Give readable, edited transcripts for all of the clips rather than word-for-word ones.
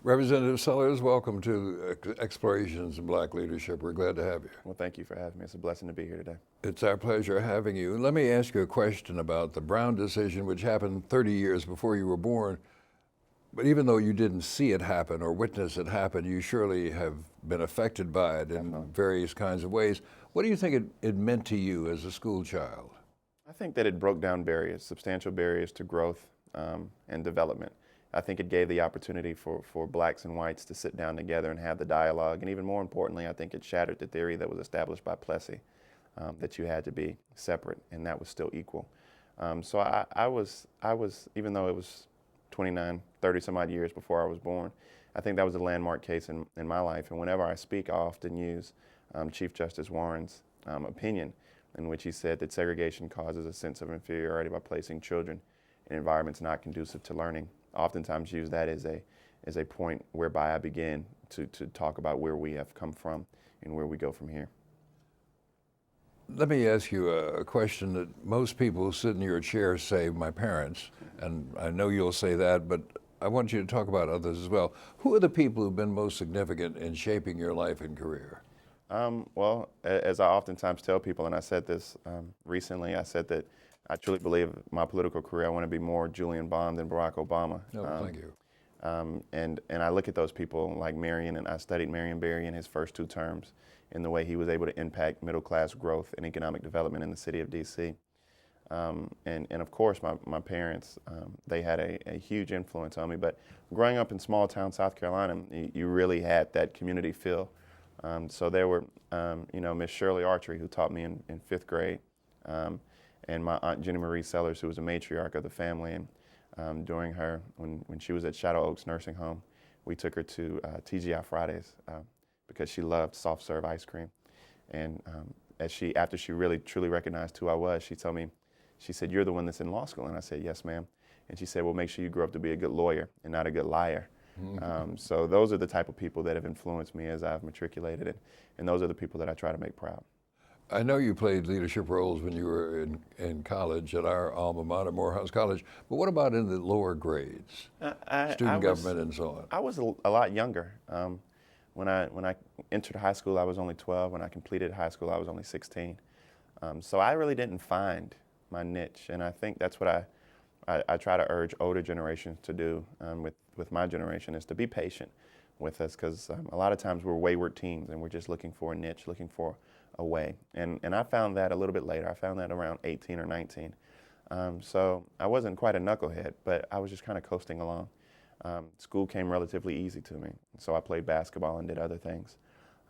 Representative Sellers, welcome to Explorations in Black Leadership. We're glad to have you. Well, thank you for having me. It's a blessing to be here today. It's our pleasure having you. Let me ask you a question about the Brown decision, which happened 30 years before you were born. But even though you didn't see it happen or witness it happen, you surely have been affected by it in various kinds of ways. What do you think it meant to you as a school child? I think that it broke down barriers, substantial barriers to growth and development. I think it gave the opportunity for blacks and whites to sit down together and have the dialogue. And even more importantly, I think it shattered the theory that was established by Plessy, that you had to be separate and that was still equal. So I was, even though it was 29, 30 some odd years before I was born, I think that was a landmark case in my life. And whenever I speak, I often use Chief Justice Warren's opinion, in which he said that segregation causes a sense of inferiority by placing children in environments not conducive to learning. Oftentimes use that as a point whereby I begin to talk about where we have come from and where we go from here. Let me ask you a question that most people who sit in your chair say, my parents, and I know you'll say that, but I want you to talk about others as well. Who are the people who've been most significant in shaping your life and career? Well, as I oftentimes tell people, and I said this recently, I said that I truly believe my political career, I want to be more Julian Bond than Barack Obama. Thank you. And I look at those people like Marion, and I studied Marion Barry in his first 2 terms in the way he was able to impact middle-class growth and economic development in the city of D.C. And of course, my parents, they had a huge influence on me. But growing up in small-town South Carolina, you really had that community feel. So there were, Miss Shirley Archery, who taught me in 5th grade, and my Aunt Jenny Marie Sellers, who was a matriarch of the family. And during when she was at Shadow Oaks Nursing Home, we took her to TGI Fridays because she loved soft serve ice cream. And after she really truly recognized who I was, she told me, she said, "You're the one that's in law school." And I said, "Yes, ma'am." And she said, "Well, make sure you grow up to be a good lawyer and not a good liar." So those are the type of people that have influenced me as I've matriculated, and those are the people that I try to make proud. I know you played leadership roles when you were in college at our alma mater, Morehouse College, but what about in the lower grades? Student government and so on. I was a lot younger. When I entered high school, I was only 12. When I completed high school, I was only 16. So I really didn't find my niche, and I think that's what I try to urge older generations to do with my generation, is to be patient with us, because a lot of times we're wayward teens and we're just looking for a niche, looking for a way. And I found that a little bit later. I found that around 18 or 19. So I wasn't quite a knucklehead, but I was just kind of coasting along. School came relatively easy to me, so I played basketball and did other things.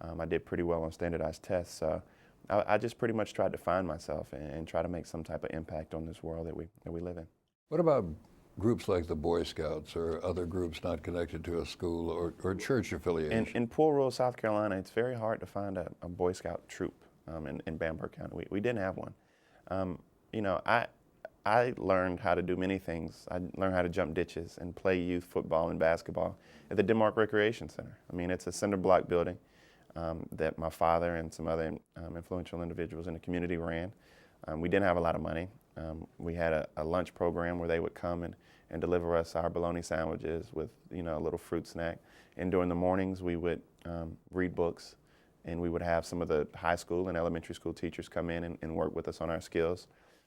I did pretty well on standardized tests, so I just pretty much tried to find myself and try to make some type of impact on this world that we live in. What about groups like the Boy Scouts or other groups not connected to a school or church affiliation? In poor rural South Carolina, it's very hard to find a Boy Scout troop in Bamberg County. We didn't have one. I learned how to do many things. I learned how to jump ditches and play youth football and basketball at the Denmark Recreation Center. I mean, it's a cinder block building that my father and some other influential individuals in the community ran. We didn't have a lot of money. We had a lunch program where they would come and deliver us our bologna sandwiches with a little fruit snack. And during the mornings we would read books, and we would have some of the high school and elementary school teachers come in and work with us on our skills.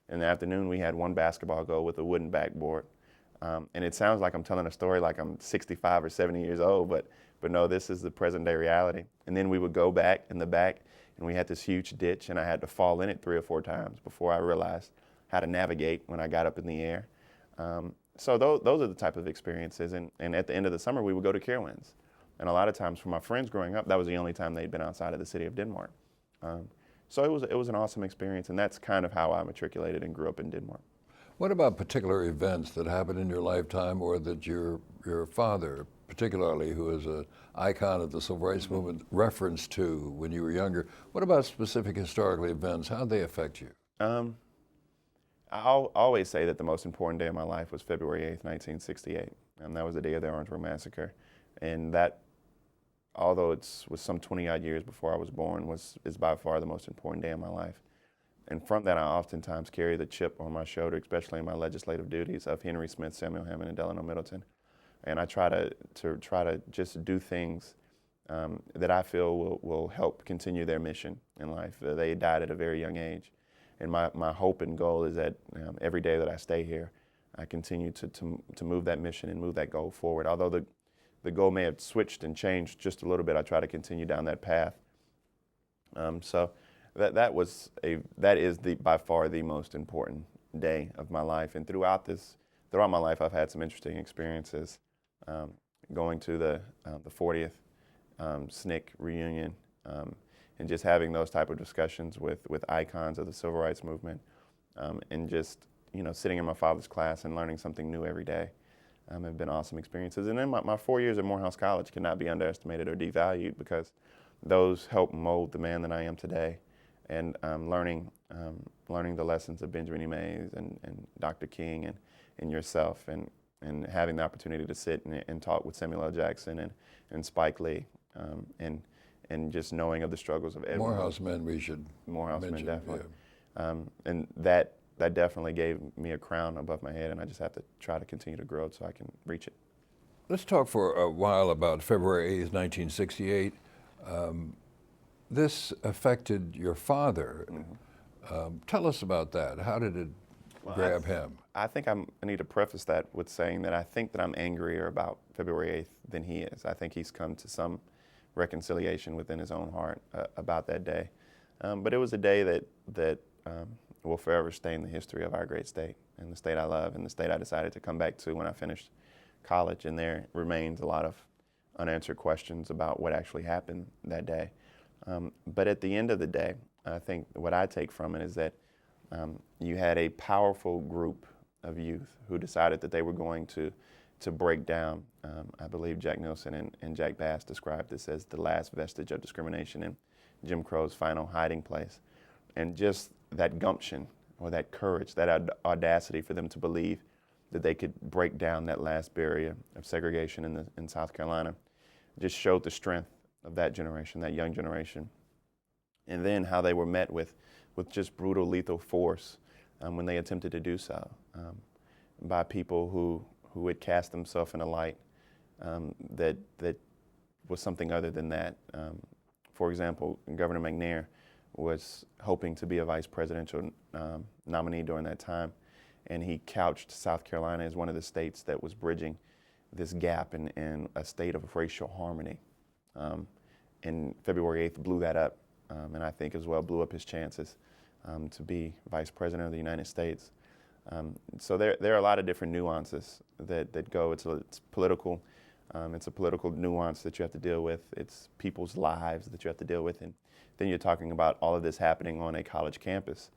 In the afternoon we had one basketball goal with a wooden backboard. And it sounds like I'm telling a story like I'm 65 or 70 years old, but no, this is the present day reality. And then we would go back in the back, and we had this huge ditch, and I had to fall in it 3 or 4 times before I realized how to navigate when I got up in the air. So those are the type of experiences. And at the end of the summer, we would go to Carowinds. And a lot of times for my friends growing up, that was the only time they'd been outside of the city of Denmark. So it was an awesome experience, and that's kind of how I matriculated and grew up in Denmark. What about particular events that happened in your lifetime, or that your father, particularly, who is an icon of the civil rights movement, referenced to when you were younger? What about specific historical events? How did they affect you? I'll always say that the most important day of my life was February 8th, 1968. And that was the day of the Orange Grove Massacre. And that, although it was some 20-odd years before I was born, is by far the most important day of my life. And from that, I oftentimes carry the chip on my shoulder, especially in my legislative duties, of Henry Smith, Samuel Hammond, and Delano Middleton. and I try to just do things that I feel will help continue their mission in life. They died at a very young age, and my hope and goal is that every day that I stay here, I continue to move that mission and move that goal forward. Although the goal may have switched and changed just a little bit, I try to continue down that path. So that is by far the most important day of my life. And throughout my life, I've had some interesting experiences. Going to the 40th SNCC reunion, and just having those type of discussions with icons of the civil rights movement, and just sitting in my father's class and learning something new every day, have been awesome experiences. And then my 4 years at Morehouse College cannot be underestimated or devalued, because those helped mold the man that I am today. And learning the lessons of Benjamin E. Mays and Dr. King and yourself, and having the opportunity to sit and talk with Samuel L. Jackson and Spike Lee, and just knowing of the struggles of Edward. Morehouse men, we should Morehouse men, mention, definitely. yeah. And that definitely gave me a crown above my head, and I just have to try to continue to grow it so I can reach it. Let's talk for a while about February 8th, 1968. This affected your father. Mm-hmm. Tell us about that. How did it grab him? I think I need to preface that with saying that I think that I'm angrier about February 8th than he is. I think he's come to some reconciliation within his own heart about that day. But it was a day that will forever stay in the history of our great state, and the state I love, and the state I decided to come back to when I finished college. And there remains a lot of unanswered questions about what actually happened that day. But at the end of the day, I think what I take from it is that you had a powerful group of youth who decided that they were going to break down. I believe Jack Nicholson and Jack Bass described this as the last vestige of discrimination and Jim Crow's final hiding place. And just that gumption, or that courage, that audacity for them to believe that they could break down that last barrier of segregation in South Carolina, just showed the strength of that generation, that young generation. And then how they were met with just brutal, lethal force when they attempted to do so, by people who had cast themselves in a light that was something other than that. For example, Governor McNair was hoping to be a vice presidential nominee during that time, and he couched South Carolina as one of the states that was bridging this gap in a state of racial harmony. And February 8th blew that up, and I think as well blew up his chances to be vice president of the United States. So there are a lot of different nuances that go. It's political. It's a political nuance that you have to deal with. It's people's lives that you have to deal with. And then you're talking about all of this happening on a college campus.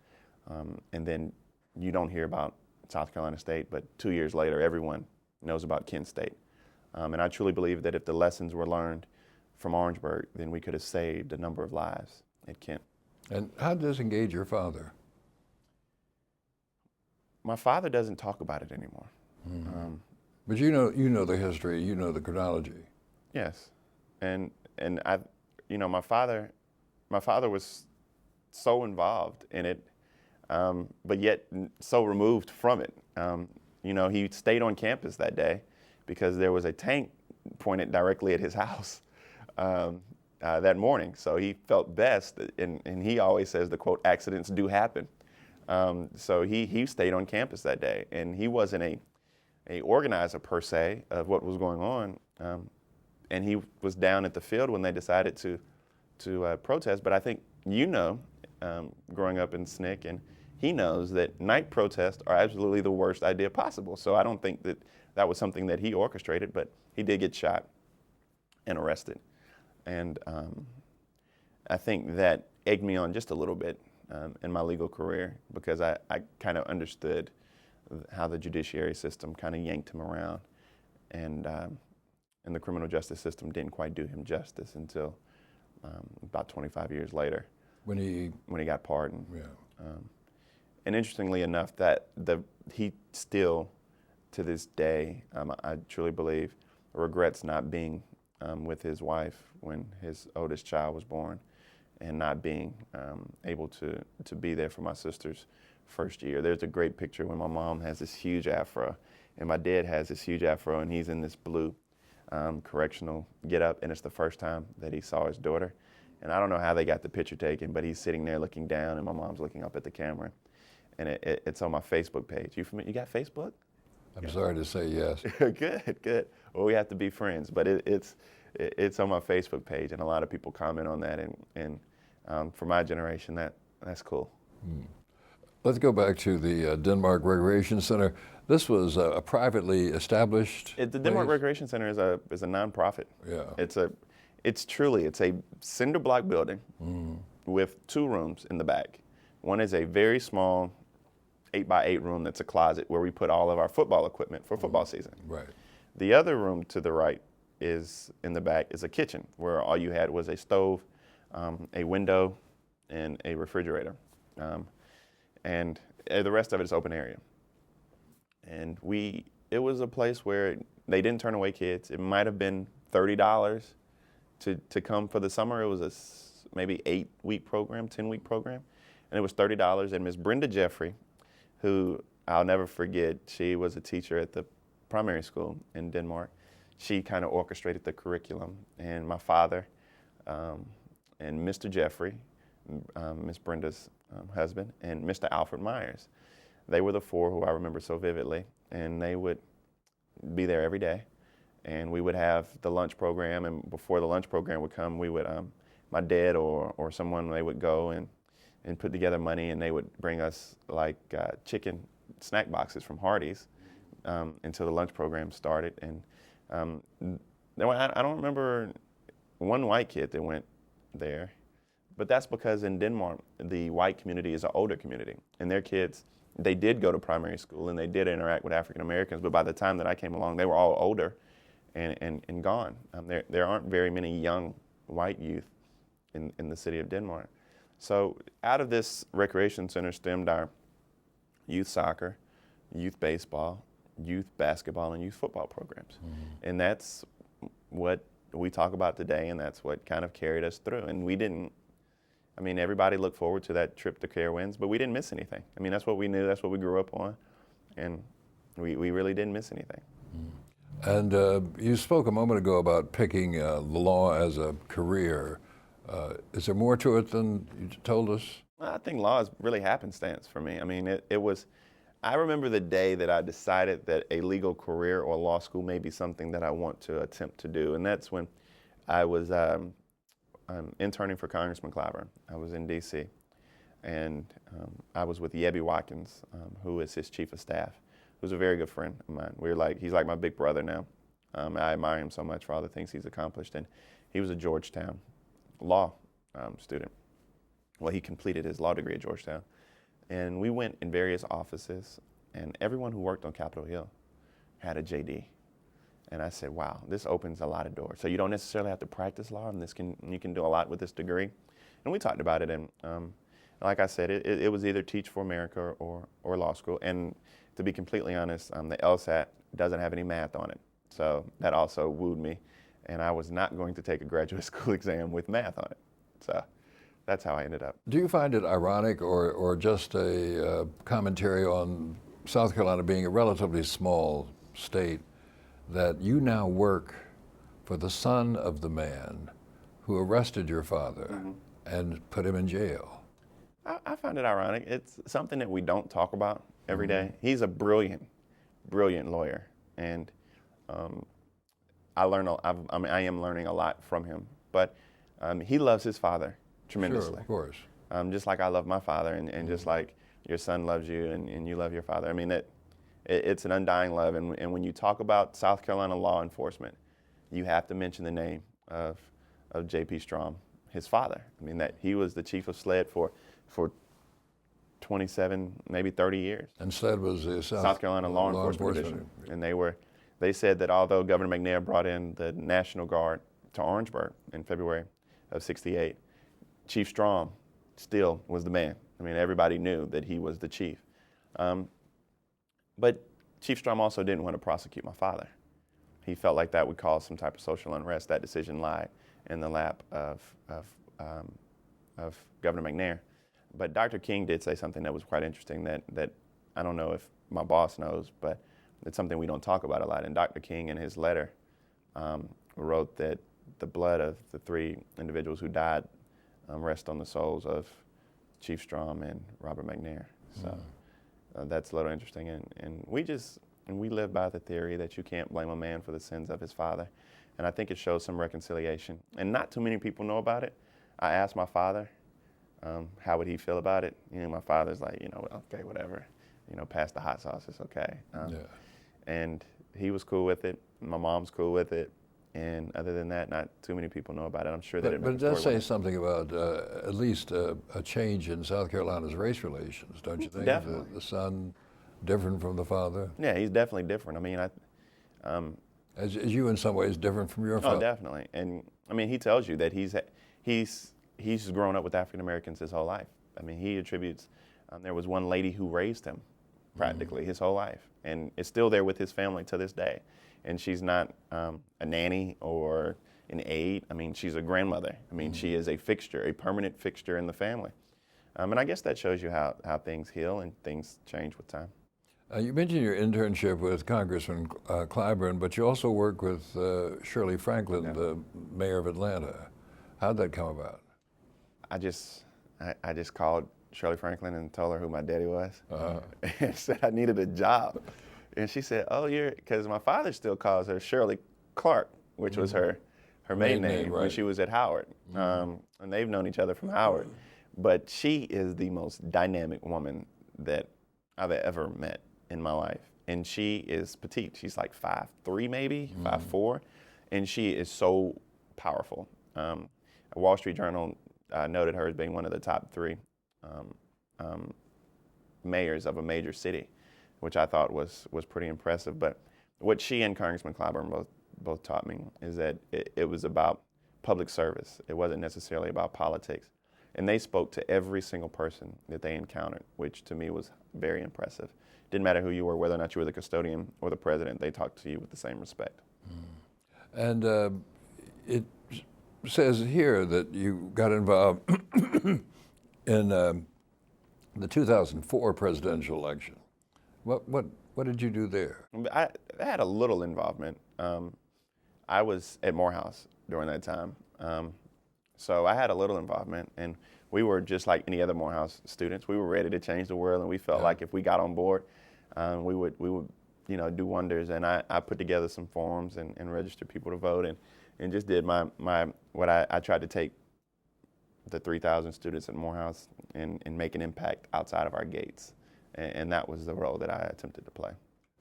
And then you don't hear about South Carolina State, but 2 years later, everyone knows about Kent State. And I truly believe that if the lessons were learned from Orangeburg, then we could have saved a number of lives at Kent. And how did this engage your father? My father doesn't talk about it anymore. Mm-hmm. But you know the history, you know the chronology. Yes, and I, my father was so involved in it, but yet so removed from it. He stayed on campus that day because there was a tank pointed directly at his house that morning. So he felt best, and he always says the quote, "accidents do happen." So he stayed on campus that day, and he wasn't a organizer per se of what was going on, and he was down at the field when they decided to protest. But I think growing up in SNCC, and he knows that night protests are absolutely the worst idea possible. So I don't think that was something that he orchestrated, but he did get shot and arrested. And I think that egged me on just a little bit in my legal career, because I kind of understood how the judiciary system kind of yanked him around, and the criminal justice system didn't quite do him justice until about 25 years later, when he got pardoned. Yeah. And interestingly enough, that he still, to this day, I truly believe, regrets not being with his wife when his oldest child was born, and not being able to be there for my sister's first year. There's a great picture when my mom has this huge afro, and my dad has this huge afro, and he's in this blue correctional get-up, and it's the first time that he saw his daughter. And I don't know how they got the picture taken, but he's sitting there looking down, and my mom's looking up at the camera. And it's on my Facebook page. You got Facebook? I'm sorry to say yes. Good. Well, we have to be friends, but it's on my Facebook page, and a lot of people comment on that. And for my generation, that's cool. Let's go back to the Denmark Recreation Center. This was a privately established The Denmark Recreation Center is a nonprofit. Yeah. It's truly a cinder block building with 2 rooms in the back. One is a very small 8x8 room that's a closet where we put all of our football equipment for football season. Right. The other room to the right is in the back is a kitchen where all you had was a stove, a window, and a refrigerator. And the rest of it is open area. And it was a place where they didn't turn away kids. It might have been $30 to come for the summer. It was a maybe 8-week program, 10-week program. And it was $30. And Miss Brenda Jeffrey, who I'll never forget, she was a teacher at the primary school in Denmark. She kind of orchestrated the curriculum. And my father and Mr. Jeffrey, Miss Brenda's husband, and Mr. Alfred Myers, they were the 4 who I remember so vividly. And they would be there every day. And we would have the lunch program. And before the lunch program would come, we would, my dad or someone, they would go and put together money, and they would bring us like chicken snack boxes from Hardee's until the lunch program started. And I don't remember one white kid that went there, but that's because in Denmark, the white community is an older community, and their kids, they did go to primary school and they did interact with African Americans, but by the time that I came along, they were all older and gone. There aren't very many young white youth in the city of Denmark. So out of this recreation center stemmed our youth soccer, youth baseball, youth basketball, and youth football programs. And that's what we talk about today, and that's what kind of carried us through. And everybody looked forward to that trip to Carowinds, but we didn't miss anything. I mean, that's what we knew, that's what we grew up on, and we really didn't miss anything. And you spoke a moment ago about picking the law as a career. Is there more to it than you told us? I think law is really happenstance for me. I mean, I remember the day that I decided that a legal career or law school may be something that I want to attempt to do, and that's when I was interning for Congressman Clyburn. I was in D.C., and I was with Yebby Watkins, who is his chief of staff, who's a very good friend of mine. He's like my big brother now. I admire him so much for all the things he's accomplished, and he was a Georgetown law student. Well, he completed his law degree at Georgetown. And we went in various offices, and everyone who worked on Capitol Hill had a JD. And I said, wow, this opens a lot of doors. So you don't necessarily have to practice law, and you can do a lot with this degree. And we talked about it, and like I said, it was either Teach for America or law school. And to be completely honest, the LSAT doesn't have any math on it. So that also wooed me. And I was not going to take a graduate school exam with math on it. So that's how I ended up. Do you find it ironic or just a commentary on South Carolina being a relatively small state that you now work for the son of the man who arrested your father and put him in jail? I find it ironic. It's something that we don't talk about every day. He's a brilliant lawyer. And I am learning a lot from him, but he loves his father tremendously. Sure, of course. Just like I love my father, and just like your son loves you, and you love your father. I mean, it's an undying love, and when you talk about South Carolina law enforcement, you have to mention the name of J.P. Strom, his father. I mean, that he was the chief of SLED for 27, maybe 30 years. And SLED was the South Carolina Law Enforcement Division, and they said that although Governor McNair brought in the National Guard to Orangeburg in February of '68, Chief Strom still was the man. I mean, everybody knew that he was the chief. But Chief Strom also didn't want to prosecute my father. He felt like that would cause some type of social unrest. That decision lied in the lap of Governor McNair. But Dr. King did say something that was quite interesting that I don't know if my boss knows, but it's something we don't talk about a lot. And Dr. King, in his letter, wrote that the blood of the 3 individuals who died rest on the souls of Chief Strom and Robert McNair. So that's a little interesting. And we live by the theory that you can't blame a man for the sins of his father. And I think it shows some reconciliation. And not too many people know about it. I asked my father, how would he feel about it? My father's like, okay, whatever. Pass the hot sauce, it's okay. And he was cool with it. My mom's cool with it. And other than that, not too many people know about it. I'm sure that But it does say something about at least a change in South Carolina's race relations, don't you think? Definitely. The son different from the father? Yeah, he's definitely different. I mean, As you in some ways different from your father? Oh, definitely. And I mean, he tells you that he's grown up with African Americans his whole life. I mean, he attributes, there was one lady who raised him practically his whole life, and is still there with his family to this day. And she's not a nanny or an aide. I mean, she's a grandmother. I mean, she is a fixture, a permanent fixture in the family. And I guess that shows you how things heal and things change with time. You mentioned your internship with Congressman Clyburn, but you also work with Shirley Franklin, the mayor of Atlanta. How'd that come about? I just called Shirley Franklin and told her who my daddy was, and said I needed a job. And she said, "Oh, because my father still calls her Shirley Clark, which was her maiden name right. when she was at Howard, and they've known each other from Howard. But she is the most dynamic woman that I've ever met in my life, and she is petite. She's like 5'3", maybe 5'4", and she is so powerful. A Wall Street Journal noted her as being one of the top 3 mayors of a major city, which I thought was pretty impressive. But what she and Congressman Clyburn both taught me is that it was about public service. It wasn't necessarily about politics. And they spoke to every single person that they encountered, which to me was very impressive. Didn't matter who you were, whether or not you were the custodian or the president, they talked to you with the same respect. And it says here that you got involved in the 2004 presidential election. What did you do there? I had a little involvement. I was at Morehouse during that time. So I had a little involvement, and we were just like any other Morehouse students. We were ready to change the world, and we felt like if we got on board, we would do wonders. And I put together some forms and registered people to vote, and just did what I tried to take the 3,000 students at Morehouse and make an impact outside of our gates. And that was the role that I attempted to play.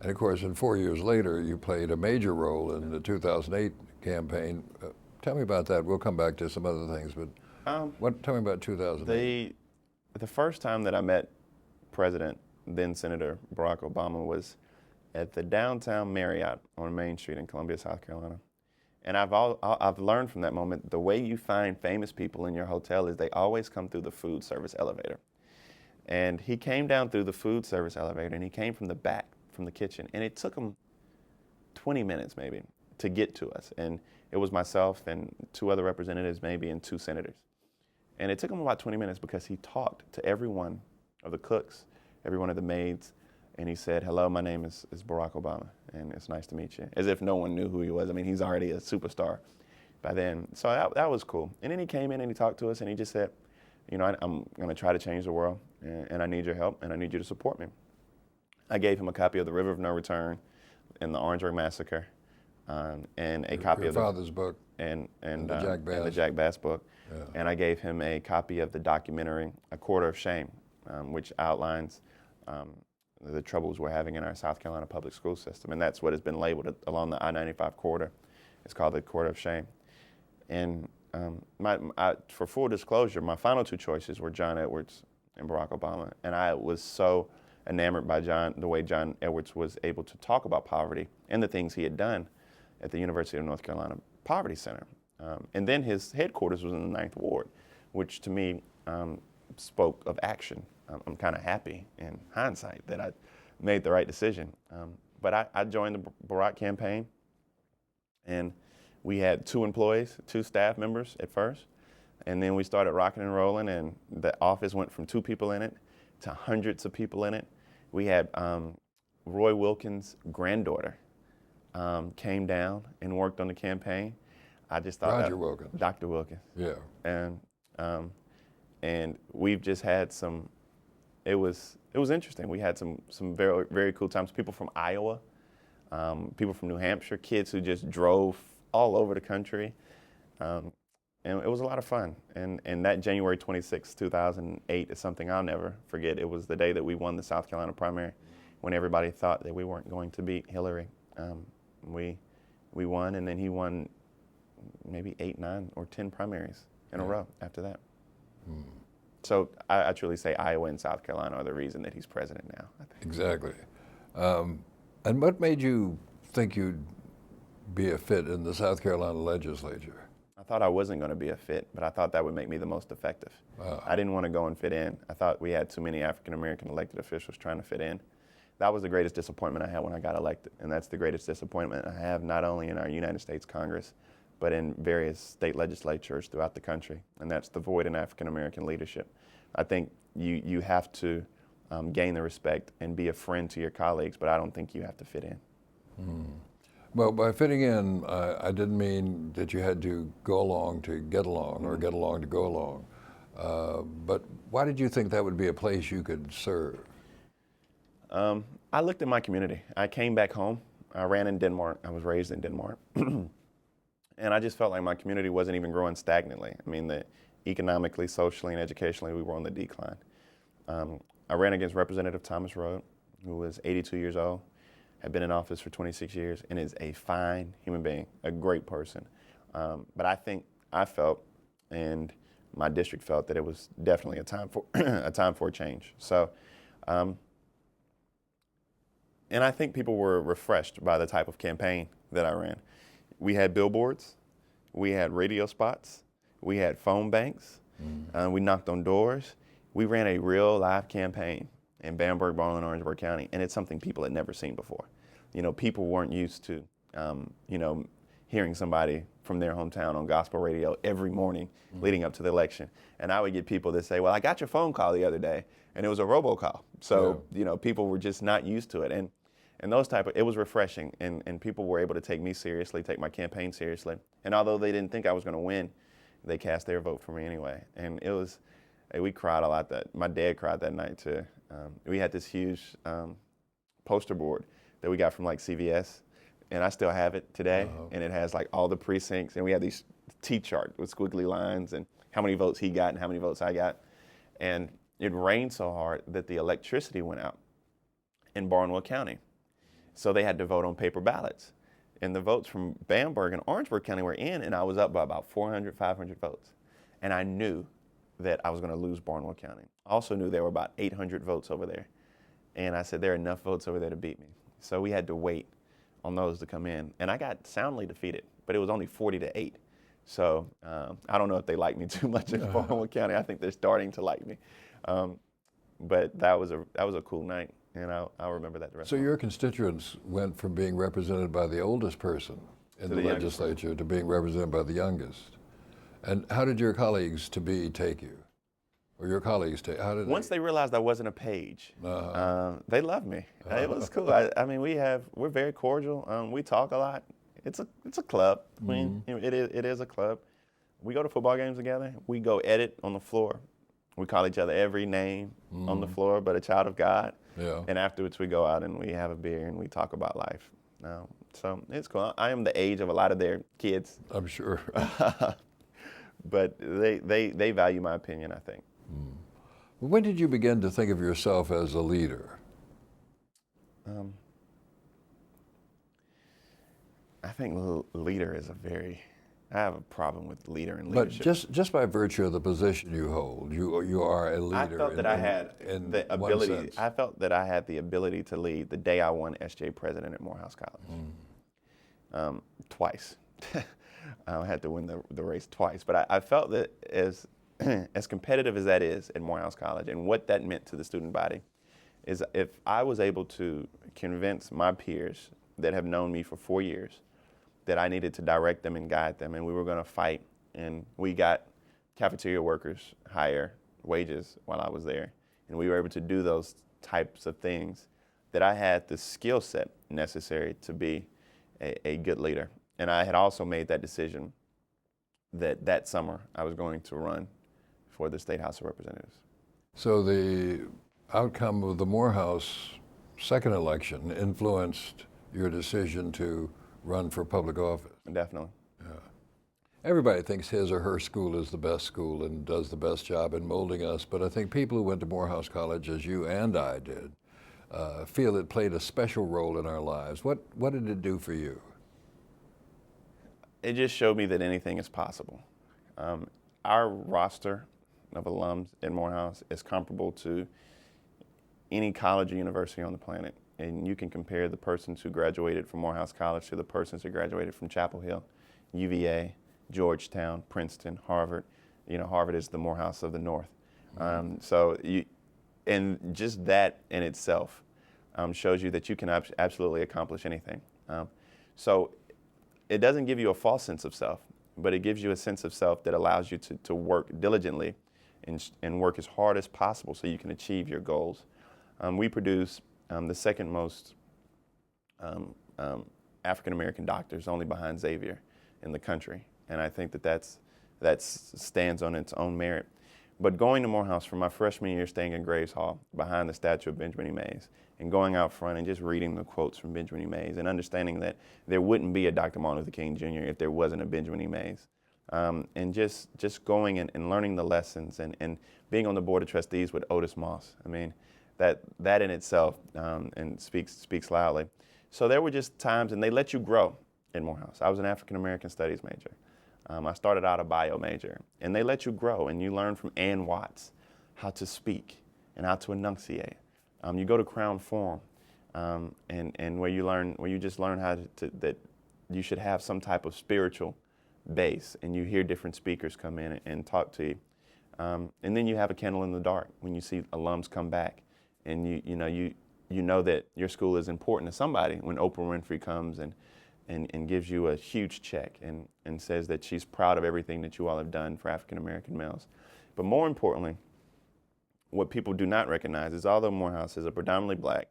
And of course, 4 years later, you played a major role in the 2008 campaign. Tell me about that. We'll come back to some other things, but tell me about 2008. The first time that I met President, then Senator Barack Obama, was at the downtown Marriott on Main Street in Columbia, South Carolina. And I've learned from that moment, the way you find famous people in your hotel is they always come through the food service elevator. And he came down through the food service elevator, and he came from the back, from the kitchen, and it took him 20 minutes maybe to get to us. And it was myself and 2 other representatives maybe, and 2 senators. And it took him about 20 minutes because he talked to every one of the cooks, every one of the maids, and he said, "Hello, my name is Barack Obama, and it's nice to meet you," as if no one knew who he was. I mean, he's already a superstar by then. So that was cool. And then he came in and he talked to us, and he just said, "I'm going to try to change the world, and I need your help, and I need you to support me." I gave him a copy of The River of No Return and the Orangeburg Massacre, and a copy your of father's book and the the Jack Bass book. Yeah. And I gave him a copy of the documentary A Quarter of Shame, which outlines the troubles we're having in our South Carolina public school system. And that's what has been labeled along the I-95 corridor. It's called the Quarter of Shame. And for full disclosure, my final 2 choices were John Edwards and Barack Obama. And I was so enamored by the way John Edwards was able to talk about poverty and the things he had done at the University of North Carolina Poverty Center. And then his headquarters was in the 9th Ward, which to me spoke of action. I'm kind of happy in hindsight that I made the right decision. But I joined the Barack campaign, and we had 2 employees, 2 staff members at first, and then we started rocking and rolling, and the office went from 2 people in it to hundreds of people in it. We had Roy Wilkins' granddaughter came down and worked on the campaign. I just thought Roger Wilkins. Dr. Wilkins. Yeah. And we've just had some. It was interesting. We had some very very cool times. People from Iowa, people from New Hampshire, kids who just drove all over the country, and it was a lot of fun. And that January 26, 2008 is something I'll never forget. It was the day that we won the South Carolina primary, when everybody thought that we weren't going to beat Hillary. We won, and then he won maybe 8, 9, or 10 primaries in a row after that. So I truly say Iowa and South Carolina are the reason that he's president now, I think. Exactly. And what made you think you'd be a fit in the South Carolina legislature? I thought I wasn't going to be a fit, but I thought that would make me the most effective. I didn't want to go and fit in. I thought we had too many African-American elected officials trying to fit in. That was the greatest disappointment I had when I got elected, and that's the greatest disappointment I have not only in our United States Congress, but in various state legislatures throughout the country, and that's the void in African-American leadership. I think you have to gain the respect and be a friend to your colleagues, but I don't think you have to fit in. Well, by fitting in, I didn't mean that you had to go along to get along or get along to go along. But why did you think that would be a place you could serve? I looked at my community. I came back home. I ran in Denmark. I was raised in Denmark. And I just felt like my community wasn't even growing stagnantly. I mean, economically, socially, and educationally, we were on the decline. I ran against Representative Thomas Rhodes, who was 82 years old, had been in office for 26 years, and is a fine human being, a great person. But I felt, and my district felt, that it was definitely a time for a change. So, and I think people were refreshed by the type of campaign that I ran. We had billboards, we had radio spots, we had phone banks, we knocked on doors. We ran a real live campaign in Bamberg, Baldwin, and Orangeburg County, and it's something people had never seen before. You know, people weren't used to, hearing somebody from their hometown on gospel radio every morning leading up to the election. And I would get people that say, well, I got your phone call the other day, and it was a robocall. So, people were just not used to it. And those it was refreshing, and people were able to take me seriously, take my campaign seriously. And although they didn't think I was going to win, they cast their vote for me anyway. And we cried a lot. My dad cried that night too. We had this huge poster board that we got from like CVS, and I still have it today. And it has like all the precincts, and we had these T-chart with squiggly lines and how many votes he got and how many votes I got. And it rained so hard that the electricity went out in Barnwell County. So they had to vote on paper ballots. And the votes from Bamberg and Orangeburg County were in, and I was up by about 400, 500 votes. And I knew that I was going to lose Barnwell County. I also knew there were about 800 votes over there. And I said, there are enough votes over there to beat me. So we had to wait on those to come in. And I got soundly defeated, but it was only 40-8. So I don't know if they like me too much in Barnwell County. I think they're starting to like me. But that was a cool night. And I'll remember that the rest of my life. So your constituents went from being represented by the oldest person in the legislature to being represented by the youngest. And how did your colleagues to be take you? Or your colleagues take, how did Once they realized I wasn't a page, they loved me. It was cool. I mean, we're very cordial. We talk a lot. It's a club. I mean, it is a club. We go to football games together. We go edit on the floor. We call each other every name on the floor but a child of God. Yeah. And afterwards we go out and we have a beer and we talk about life. So it's cool. I am the age of a lot of their kids. I'm sure. But they value my opinion, I think. When did you begin to think of yourself as a leader? I think leader is I have a problem with leader and But leadership. just by virtue of the position you hold, you are a leader. I felt that I had the ability. I felt that I had the ability to lead the day I won SJ president at Morehouse College. Twice. I had to win the race twice, but I felt that as competitive as that is at Morehouse College, and what that meant to the student body, is if I was able to convince my peers that have known me for 4 years that I needed to direct them and guide them, and we were going to fight, and we got cafeteria workers higher wages while I was there, and we were able to do those types of things, that I had the skill set necessary to be a good leader. And I had also made that decision that summer I was going to run for the State House of Representatives. So the outcome of the Morehouse second election influenced your decision to run for public office? Definitely. Everybody thinks his or her school is the best school and does the best job in molding us, but I think people who went to Morehouse College, as you and I did, feel it played a special role in our lives. What did it do for you? It just showed me that anything is possible. Our roster of alums at Morehouse is comparable to any college or university on the planet. And you can compare the persons who graduated from Morehouse College to the persons who graduated from Chapel Hill, U.Va, Georgetown, Princeton, Harvard. You know, Harvard is the Morehouse of the North. And just that in itself shows you that you can absolutely accomplish anything. So it doesn't give you a false sense of self, but it gives you a sense of self that allows you to work diligently and work as hard as possible so you can achieve your goals. We produce the second most African-American doctors, only behind Xavier, in the country. And I think that stands on its own merit. But going to Morehouse for my freshman year, staying in Graves Hall behind the statue of Benjamin E. Mays, and going out front and just reading the quotes from Benjamin E. Mays and understanding that there wouldn't be a Dr. Martin Luther King Jr. if there wasn't a Benjamin E. Mays. And just going and learning the lessons and being on the board of trustees with Otis Moss. I mean, that in itself and speaks loudly. So there were just times, and they let you grow in Morehouse. I was an African American Studies major. I started out a bio major, and they let you grow, and you learn from Ann Watts how to speak and how to enunciate. You go to Crown Forum, and where you just learn how that you should have some type of spiritual base, and you hear different speakers come in and talk to you. And then you have a candle in the dark when you see alums come back, and you know that your school is important to somebody when Oprah Winfrey comes and gives you a huge check and says that she's proud of everything that you all have done for African American males. But more importantly, what people do not recognize is although Morehouse is a predominantly black,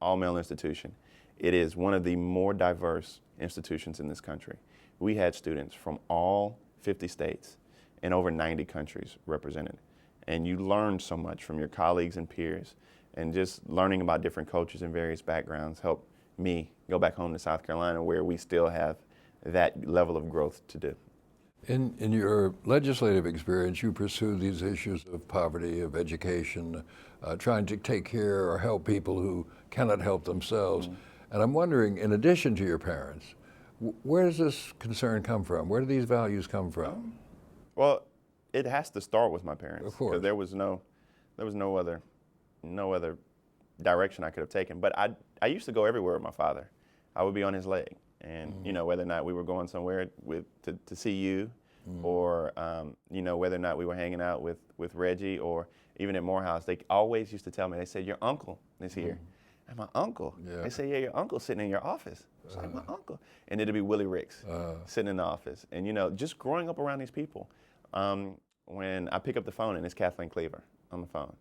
all-male institution, it is one of the more diverse institutions in this country. We had students from all 50 states and over 90 countries represented. And you learn so much from your colleagues and peers, and just learning about different cultures and various backgrounds helped me go back home to South Carolina, where we still have that level of growth to do. In your legislative experience, you pursue these issues of poverty, of education, trying to take care or help people who cannot help themselves. And I'm wondering, in addition to your parents, where does this concern come from? Where do these values come from? Well, it has to start with my parents. Of course. Because there was no other direction I could have taken. But I used to go everywhere with my father. I would be on his leg. And, whether or not we were going somewhere to see you, or, whether or not we were hanging out with Reggie, or even at Morehouse, they always used to tell me, they said, your uncle is here. And my uncle. Yeah. They say, yeah, your uncle's sitting in your office. It's like, my uncle. And it'd be Willie Ricks sitting in the office. And, just growing up around these people, when I pick up the phone and it's Kathleen Cleaver on the phone,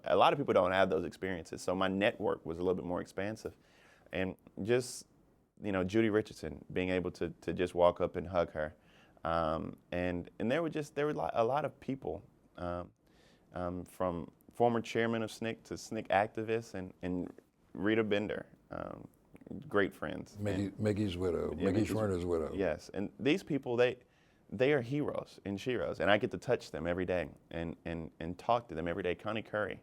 a lot of people don't have those experiences. So my network was a little bit more expansive. And just, Judy Richardson, being able to just walk up and hug her. And there were a lot of people, from former chairman of SNCC to SNCC activists and Rita Bender, great friends. Maggie's widow, Maggie Schwerner's widow. Yes, and these people, they are heroes and sheroes, and I get to touch them every day and talk to them every day. Connie Curry,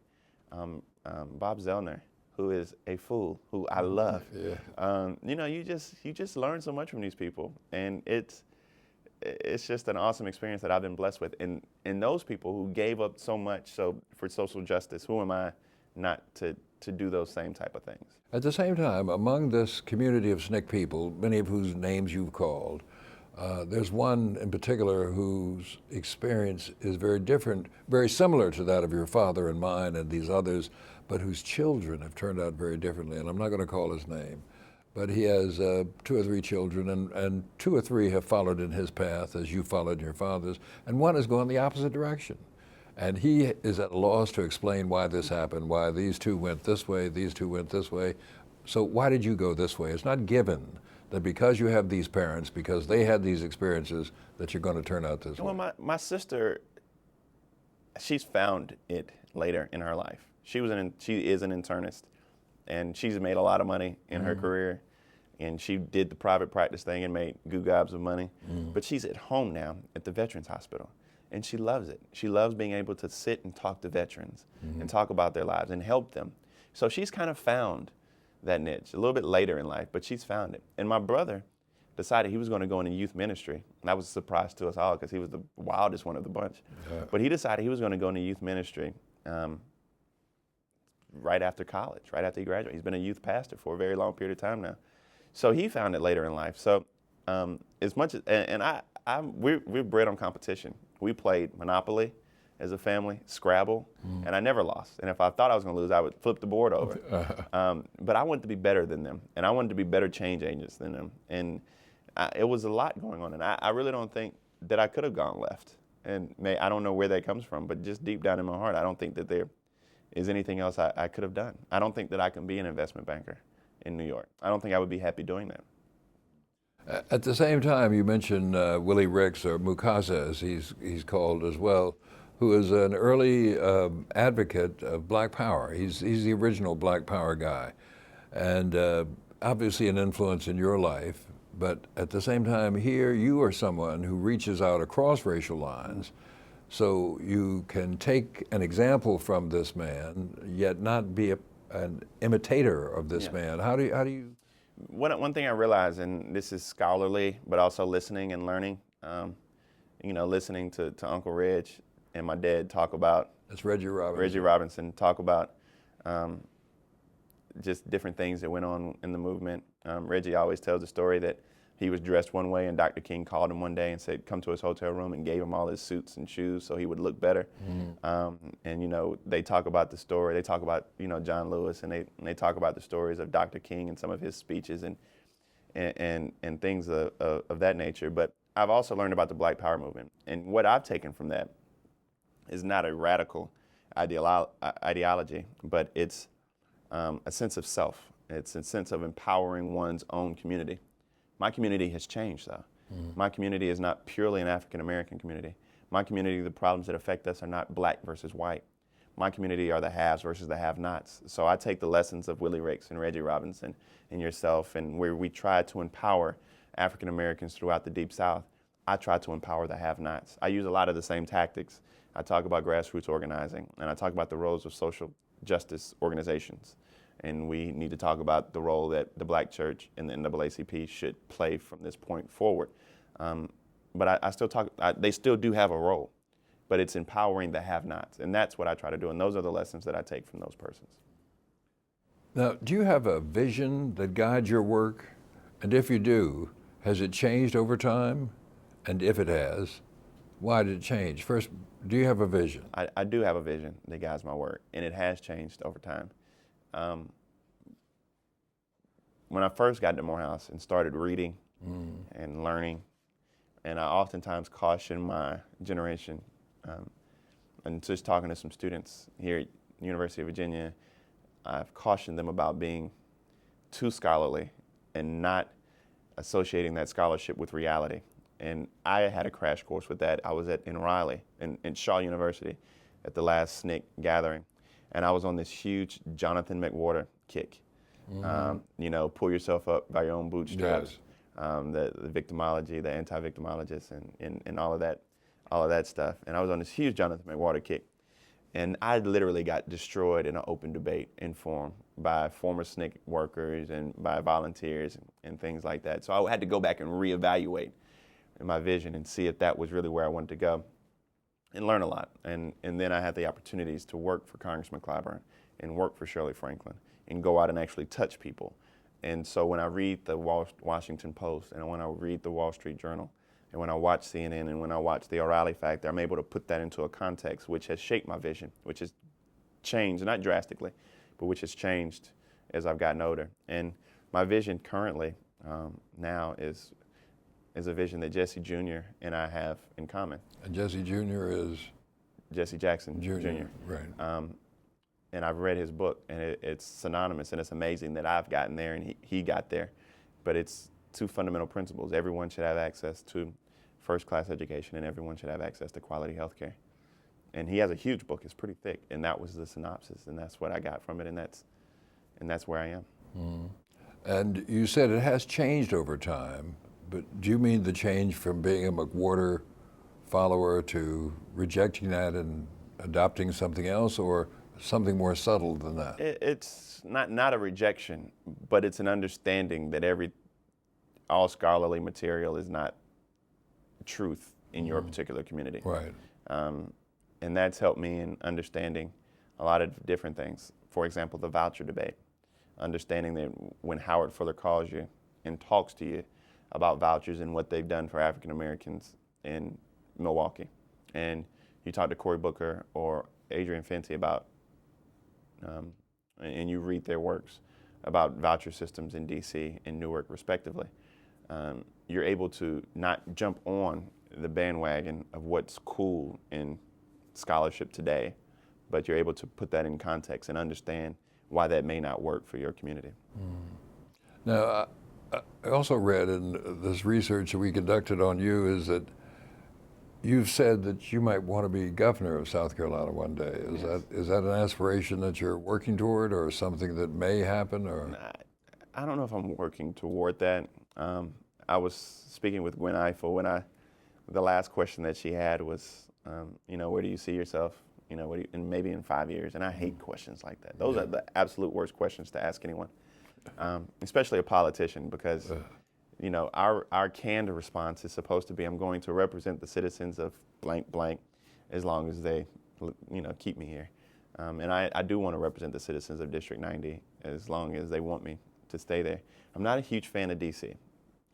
Bob Zellner, who is a fool, who I love. Yeah. You just learn so much from these people, and it's just an awesome experience that I've been blessed with. And those people who gave up so much for social justice, who am I not to do those same type of things? At the same time, among this community of SNCC people, many of whose names you've called, there's one in particular whose experience is very different, very similar to that of your father and mine and these others, but whose children have turned out very differently. And I'm not going to call his name, but he has 2 or 3 children, and 2 or 3 have followed in his path as you followed your father's, and one has gone the opposite direction. And he is at a loss to explain why this happened, why these two went this way, these two went this way. So why did you go this way? It's not given that because you have these parents, because they had these experiences, that you're going to turn out this way. Well, my sister, she's found it later in her life. She is an internist, and she's made a lot of money in her career, and she did the private practice thing and made goo gobs of money. But she's at home now at the Veterans Hospital, and she loves it. She loves being able to sit and talk to veterans and talk about their lives and help them. So she's kind of found that niche a little bit later in life, but she's found it. And my brother decided he was going to go into youth ministry. And that was a surprise to us all because he was the wildest one of the bunch. But he decided he was going to go into youth ministry right after college, right after he graduated. He's been a youth pastor for a very long period of time now. So he found it later in life. So as much as, we're bred on competition. We played Monopoly as a family, Scrabble, and I never lost. And if I thought I was going to lose, I would flip the board over. But I wanted to be better than them, and I wanted to be better change agents than them. And it was a lot going on, and I really don't think that I could have gone left. And I don't know where that comes from, but just deep down in my heart, I don't think that there is anything else I could have done. I don't think that I can be an investment banker in New York. I don't think I would be happy doing that. At the same time, you mentioned Willie Ricks, or Mukasa as he's called as well, who is an early advocate of Black Power. He's the original Black Power guy, and obviously an influence in your life. But at the same time, here you are someone who reaches out across racial lines, so you can take an example from this man, yet not be an imitator of this man. How do you? One thing I realized, and this is scholarly, but also listening and learning. Listening to Uncle Reg and my dad talk about. That's Reggie Robinson. Reggie Robinson talk about just different things that went on in the movement. Reggie always tells the story that he was dressed one way, and Dr. King called him one day and said, "Come to his hotel room," and gave him all his suits and shoes so he would look better. They talk about the story. They talk about John Lewis, and they talk about the stories of Dr. King and some of his speeches and things of that nature. But I've also learned about the Black Power movement, and what I've taken from that is not a radical ideology, but it's a sense of self. It's a sense of empowering one's own community. My community has changed, though. My community is not purely an African-American community. My community, the problems that affect us are not black versus white. My community are the haves versus the have-nots. So I take the lessons of Willie Ricks and Reggie Robinson and yourself, and where we try to empower African-Americans throughout the Deep South, I try to empower the have-nots. I use a lot of the same tactics. I talk about grassroots organizing, and I talk about the roles of social justice organizations. And we need to talk about the role that the Black church and the NAACP should play from this point forward. But I still talk, they still do have a role, but it's empowering the have-nots. And that's what I try to do. And those are the lessons that I take from those persons. Now, do you have a vision that guides your work? And if you do, has it changed over time? And if it has, why did it change? First, do you have a vision? I do have a vision that guides my work, and it has changed over time. When I first got to Morehouse and started reading and learning, and I oftentimes caution my generation, and just talking to some students here at University of Virginia, I've cautioned them about being too scholarly and not associating that scholarship with reality. And I had a crash course with that. I was in Raleigh, in Shaw University, at the last SNCC gathering. And I was on this huge Jonathan McWhorter kick. Pull yourself up by your own bootstraps. Yes. The victimology, the anti-victimologists, and all of that stuff. And I was on this huge Jonathan McWhorter kick. And I literally got destroyed in an open debate in forum by former SNCC workers and by volunteers and things like that. So I had to go back and reevaluate my vision and see if that was really where I wanted to go and learn a lot. And then I had the opportunities to work for Congressman Clyburn and work for Shirley Franklin and go out and actually touch people. And so when I read the Washington Post and when I read the Wall Street Journal and when I watch CNN and when I watch the O'Reilly Factor, I'm able to put that into a context which has shaped my vision, which has changed, not drastically, but which has changed as I've gotten older. And my vision currently now is a vision that Jesse Jr. and I have in common. And Jesse Jr. is? Jesse Jackson Jr. Right. And I've read his book, and it's synonymous, and it's amazing that I've gotten there and he got there. But it's two fundamental principles. Everyone should have access to first-class education, and everyone should have access to quality health care. And he has a huge book. It's pretty thick, and that was the synopsis, and that's what I got from it, and that's where I am. Mm. And you said it has changed over time, but do you mean the change from being a McWhorter follower to rejecting that and adopting something else, or something more subtle than that? It's not a rejection, but it's an understanding that all scholarly material is not truth in your particular community. Right. And that's helped me in understanding a lot of different things. For example, the voucher debate. Understanding that when Howard Fuller calls you and talks to you about vouchers and what they've done for African Americans in Milwaukee, and you talk to Cory Booker or Adrian Fenty about, and you read their works about voucher systems in DC and Newark respectively, you're able to not jump on the bandwagon of what's cool in scholarship today, but you're able to put that in context and understand why that may not work for your community. Now, I also read in this research that we conducted on you is that you've said that you might want to be governor of South Carolina one day. Is that an aspiration that you're working toward, or something that may happen? Or I don't know if I'm working toward that. I was speaking with Gwen Ifill the last question that she had was, where do you see yourself? And maybe in 5 years. And I hate questions like that. Those are the absolute worst questions to ask anyone, especially a politician, because our canned response is supposed to be, I'm going to represent the citizens of blank blank as long as they keep me here. And I do want to represent the citizens of District 90 as long as they want me to stay there. I'm not a huge fan of DC.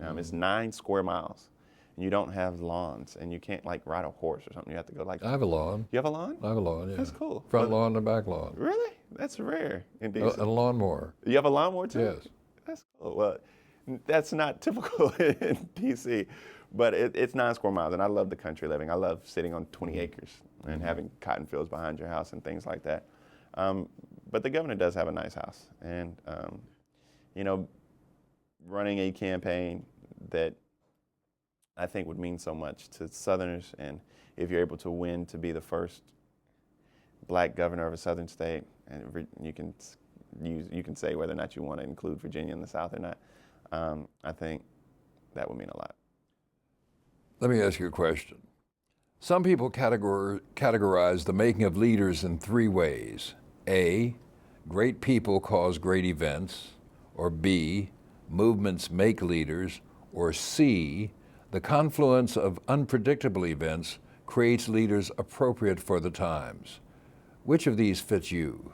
It's 9 square miles. And you don't have lawns, and you can't ride a horse or something. You have to go I have a lawn. You have a lawn? I have a lawn, yeah. That's cool. Front lawn and back lawn. Really? That's rare in DC. And a lawnmower. You have a lawnmower too? Yes. That's cool. Well, that's not typical in DC, but it's 9 square miles, and I love the country living. I love sitting on 20 acres and having cotton fields behind your house and things like that. But the governor does have a nice house, and running a campaign that I think would mean so much to Southerners, and if you're able to win to be the first black governor of a Southern state, and you can say whether or not you want to include Virginia in the South or not, I think that would mean a lot. Let me ask you a question. Some people categorize the making of leaders in 3 ways. A, great people cause great events, or B, movements make leaders, or C, the confluence of unpredictable events creates leaders appropriate for the times. Which of these fits you?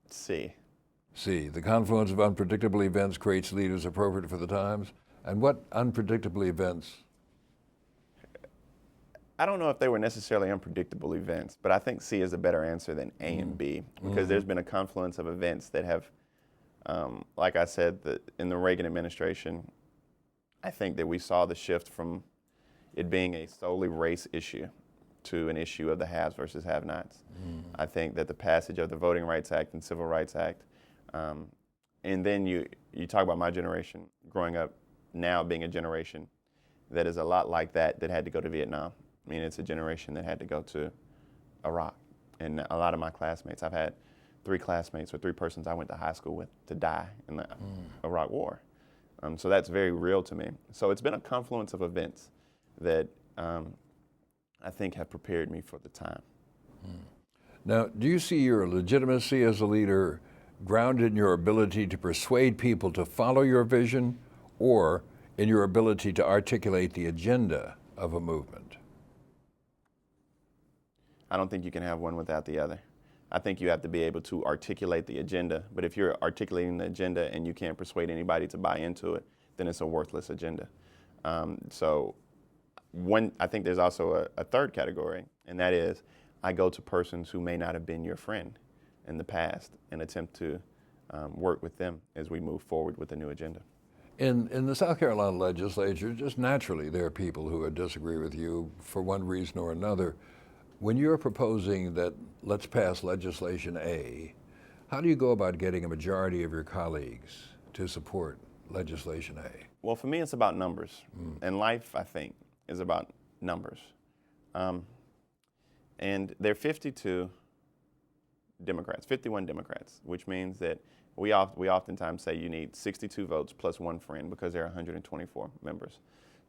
C. C, the confluence of unpredictable events creates leaders appropriate for the times. And what unpredictable events? I don't know if they were necessarily unpredictable events, but I think C is a better answer than A and B, because there's been a confluence of events that have, like I said, in the Reagan administration, I think that we saw the shift from it being a solely race issue to an issue of the haves versus have-nots. I think that the passage of the Voting Rights Act and Civil Rights Act, and then you talk about my generation growing up now being a generation that is a lot like that had to go to Vietnam. I mean, it's a generation that had to go to Iraq. And a lot of my classmates, I've had 3 classmates or 3 persons I went to high school with to die in the Iraq War. So that's very real to me. So it's been a confluence of events that I think have prepared me for the time. Now, do you see your legitimacy as a leader grounded in your ability to persuade people to follow your vision, or in your ability to articulate the agenda of a movement? I don't think you can have one without the other. I think you have to be able to articulate the agenda, but if you're articulating the agenda and you can't persuade anybody to buy into it, then it's a worthless agenda. I think there's also a third category, and that is I go to persons who may not have been your friend in the past and attempt to work with them as we move forward with the new agenda. In the South Carolina legislature, just naturally, there are people who would disagree with you for one reason or another. When you're proposing that let's pass legislation A, how do you go about getting a majority of your colleagues to support legislation A? Well, for me, it's about numbers. And life, I think, is about numbers. And there are 52 Democrats, 51 Democrats, which means that we oftentimes say you need 62 votes plus one friend because there are 124 members.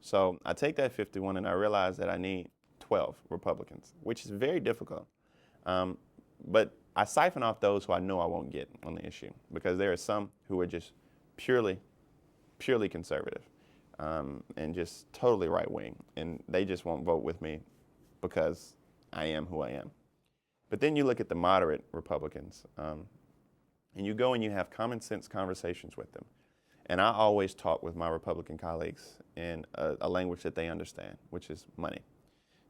So I take that 51 and I realize that I need 12 Republicans, which is very difficult. But I siphon off those who I know I won't get on the issue because there are some who are just purely conservative and just totally right wing, and they just won't vote with me because I am who I am. But then you look at the moderate Republicans, and you go and you have common sense conversations with them. And I always talk with my Republican colleagues in a language that they understand, which is money.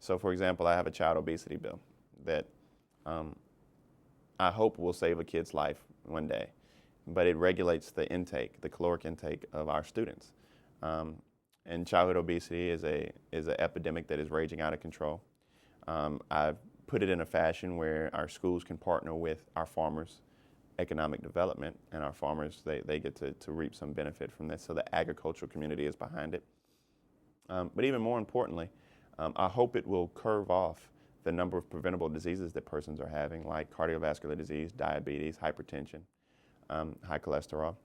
So for example, I have a child obesity bill that I hope will save a kid's life one day, but it regulates the intake, the caloric intake of our students. And childhood obesity is an epidemic that is raging out of control. I've put it in a fashion where our schools can partner with our farmers' economic development, and our farmers, they get to reap some benefit from this, so the agricultural community is behind it. But even more importantly, I hope it will curve off the number of preventable diseases that persons are having, like cardiovascular disease, diabetes, hypertension, high cholesterol.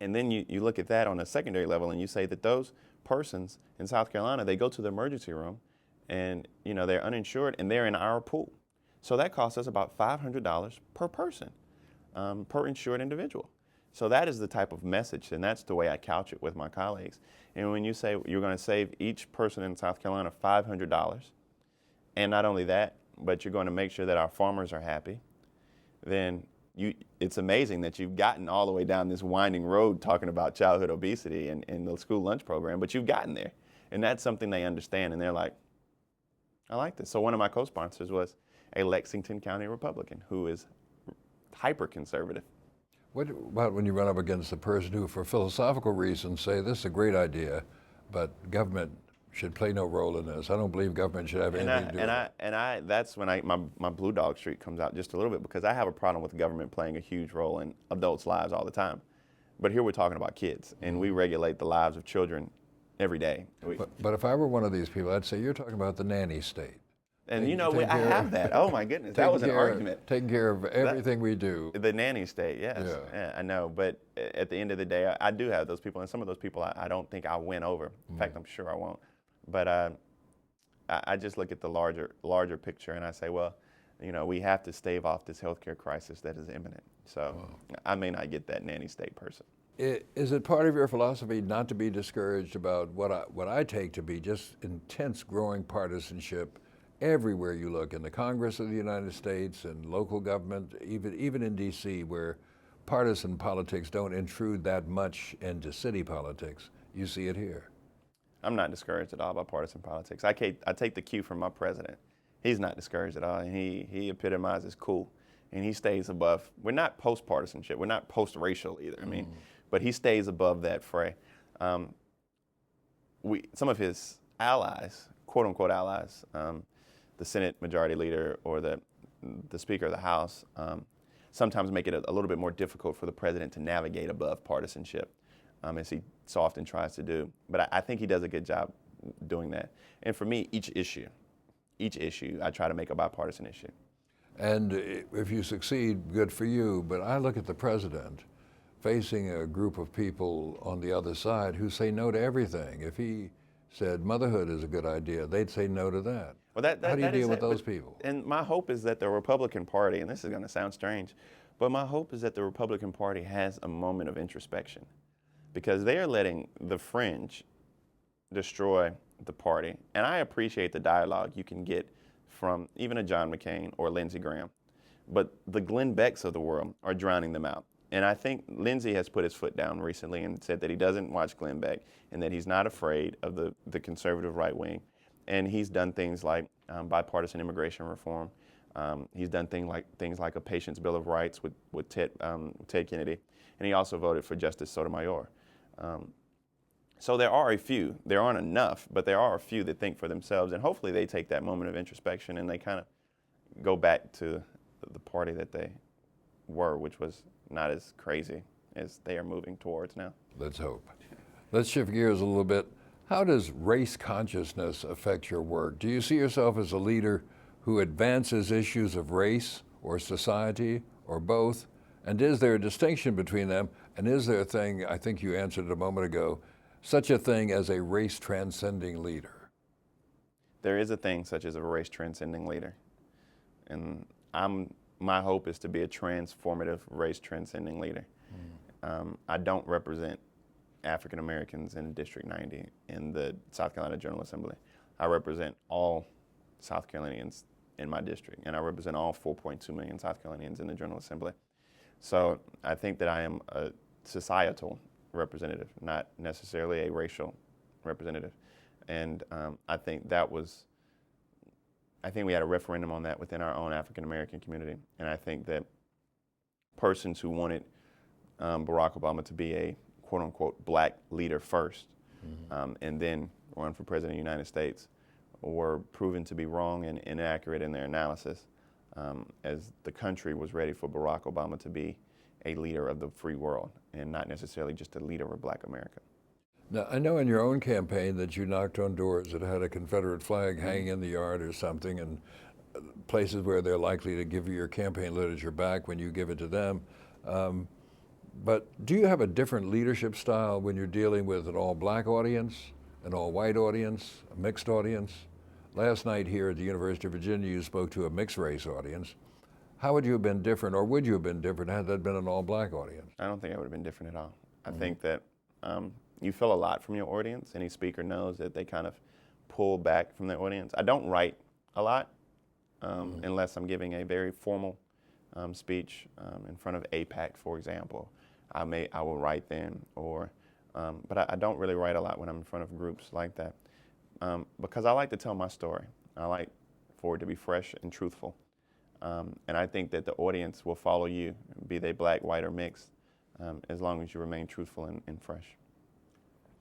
And then you look at that on a secondary level and you say that those persons in South Carolina, they go to the emergency room and they're uninsured and they're in our pool. So that costs us about $500 per person, per insured individual. So that is the type of message, and that's the way I couch it with my colleagues. And when you say you're going to save each person in South Carolina $500, and not only that, but you're going to make sure that our farmers are happy, then it's amazing that you've gotten all the way down this winding road talking about childhood obesity and the school lunch program, but you've gotten there. And that's something they understand, and they're like, I like this. So one of my co-sponsors was a Lexington County Republican who is hyper-conservative. What about when you run up against a person who, for philosophical reasons, say this is a great idea, but government should play no role in this? I don't believe government should have anything to do with it. And that's when my Blue Dog Streak comes out just a little bit, because I have a problem with government playing a huge role in adults' lives all the time. But here we're talking about kids, and we regulate the lives of children every day. But if I were one of these people, I'd say you're talking about the nanny state. And I have that. Oh my goodness, that was an argument. Taking care of everything we do. The nanny state, yes. Yeah, I know. But at the end of the day, I do have those people, and some of those people I don't think I'll win over. In fact, I'm sure I won't. But I just look at the larger picture, and I say, well, we have to stave off this healthcare crisis that is imminent. So I may not get that nanny state person. Is it part of your philosophy not to be discouraged about what I take to be just intense growing partisanship everywhere you look, in the Congress of the United States and local government, even in D.C., where partisan politics don't intrude that much into city politics? You see it here. I'm not discouraged at all by partisan politics. I take the cue from my president. He's not discouraged at all, and he epitomizes cool, and he stays above. We're not post-partisanship. We're not post-racial either. I mean, but he stays above that fray. Some of his allies, quote-unquote allies, the Senate Majority Leader or the Speaker of the House, sometimes make it a little bit more difficult for the president to navigate above partisanship, as he so often tries to do. But I think he does a good job doing that. And for me, each issue, I try to make a bipartisan issue. And if you succeed, good for you. But I look at the president facing a group of people on the other side who say no to everything. If he said motherhood is a good idea, they'd say no to that. Well, how do you deal with those people? And my hope is that the Republican Party, and this is going to sound strange, but my hope is that the Republican Party has a moment of introspection, because they are letting the fringe destroy the party. And I appreciate the dialogue you can get from even a John McCain or Lindsey Graham, but the Glenn Becks of the world are drowning them out. And I think Lindsey has put his foot down recently and said that he doesn't watch Glenn Beck and that he's not afraid of the conservative right wing. And he's done things like bipartisan immigration reform. He's done things like a Patient's Bill of Rights with Ted Kennedy. And he also voted for Justice Sotomayor. So there are a few. There aren't enough, but there are a few that think for themselves, and hopefully they take that moment of introspection and they kind of go back to the party that they were, which was not as crazy as they are moving towards now. Let's hope. Let's shift gears a little bit. How does race consciousness affect your work? Do you see yourself as a leader who advances issues of race or society or both? And is there a distinction between them? And is there a thing, I think you answered it a moment ago, such a thing as a race transcending leader? There is a thing such as a race transcending leader. And my hope is to be a transformative race transcending leader. I don't represent African Americans in District 90 in the South Carolina General Assembly. I represent all South Carolinians in my district, and I represent all 4.2 million South Carolinians in the General Assembly. So I think that I am a societal representative, not necessarily a racial representative. And I think we had a referendum on that within our own African American community, and I think that persons who wanted Barack Obama to be a quote-unquote black leader first, and then run for president of the United States, were proven to be wrong and inaccurate in their analysis, as the country was ready for Barack Obama to be a leader of the free world and not necessarily just a leader of Black America. Now, I know in your own campaign that you knocked on doors that had a Confederate flag hanging in the yard or something, and places where they're likely to give you your campaign literature back when you give it to them. But do you have a different leadership style when you're dealing with an all-black audience, an all-white audience, a mixed audience? Last night here at the University of Virginia, you spoke to a mixed-race audience. How would you have been different, or would you have been different had that been an all-black audience? I don't think I would have been different at all. I think that you feel a lot from your audience. Any speaker knows that they kind of pull back from their audience. I don't write a lot unless I'm giving a very formal speech in front of AIPAC, for example. I will write then, but I don't really write a lot when I'm in front of groups like that, because I like to tell my story. I like for it to be fresh and truthful, and I think that the audience will follow you, be they black, white, or mixed, as long as you remain truthful and fresh.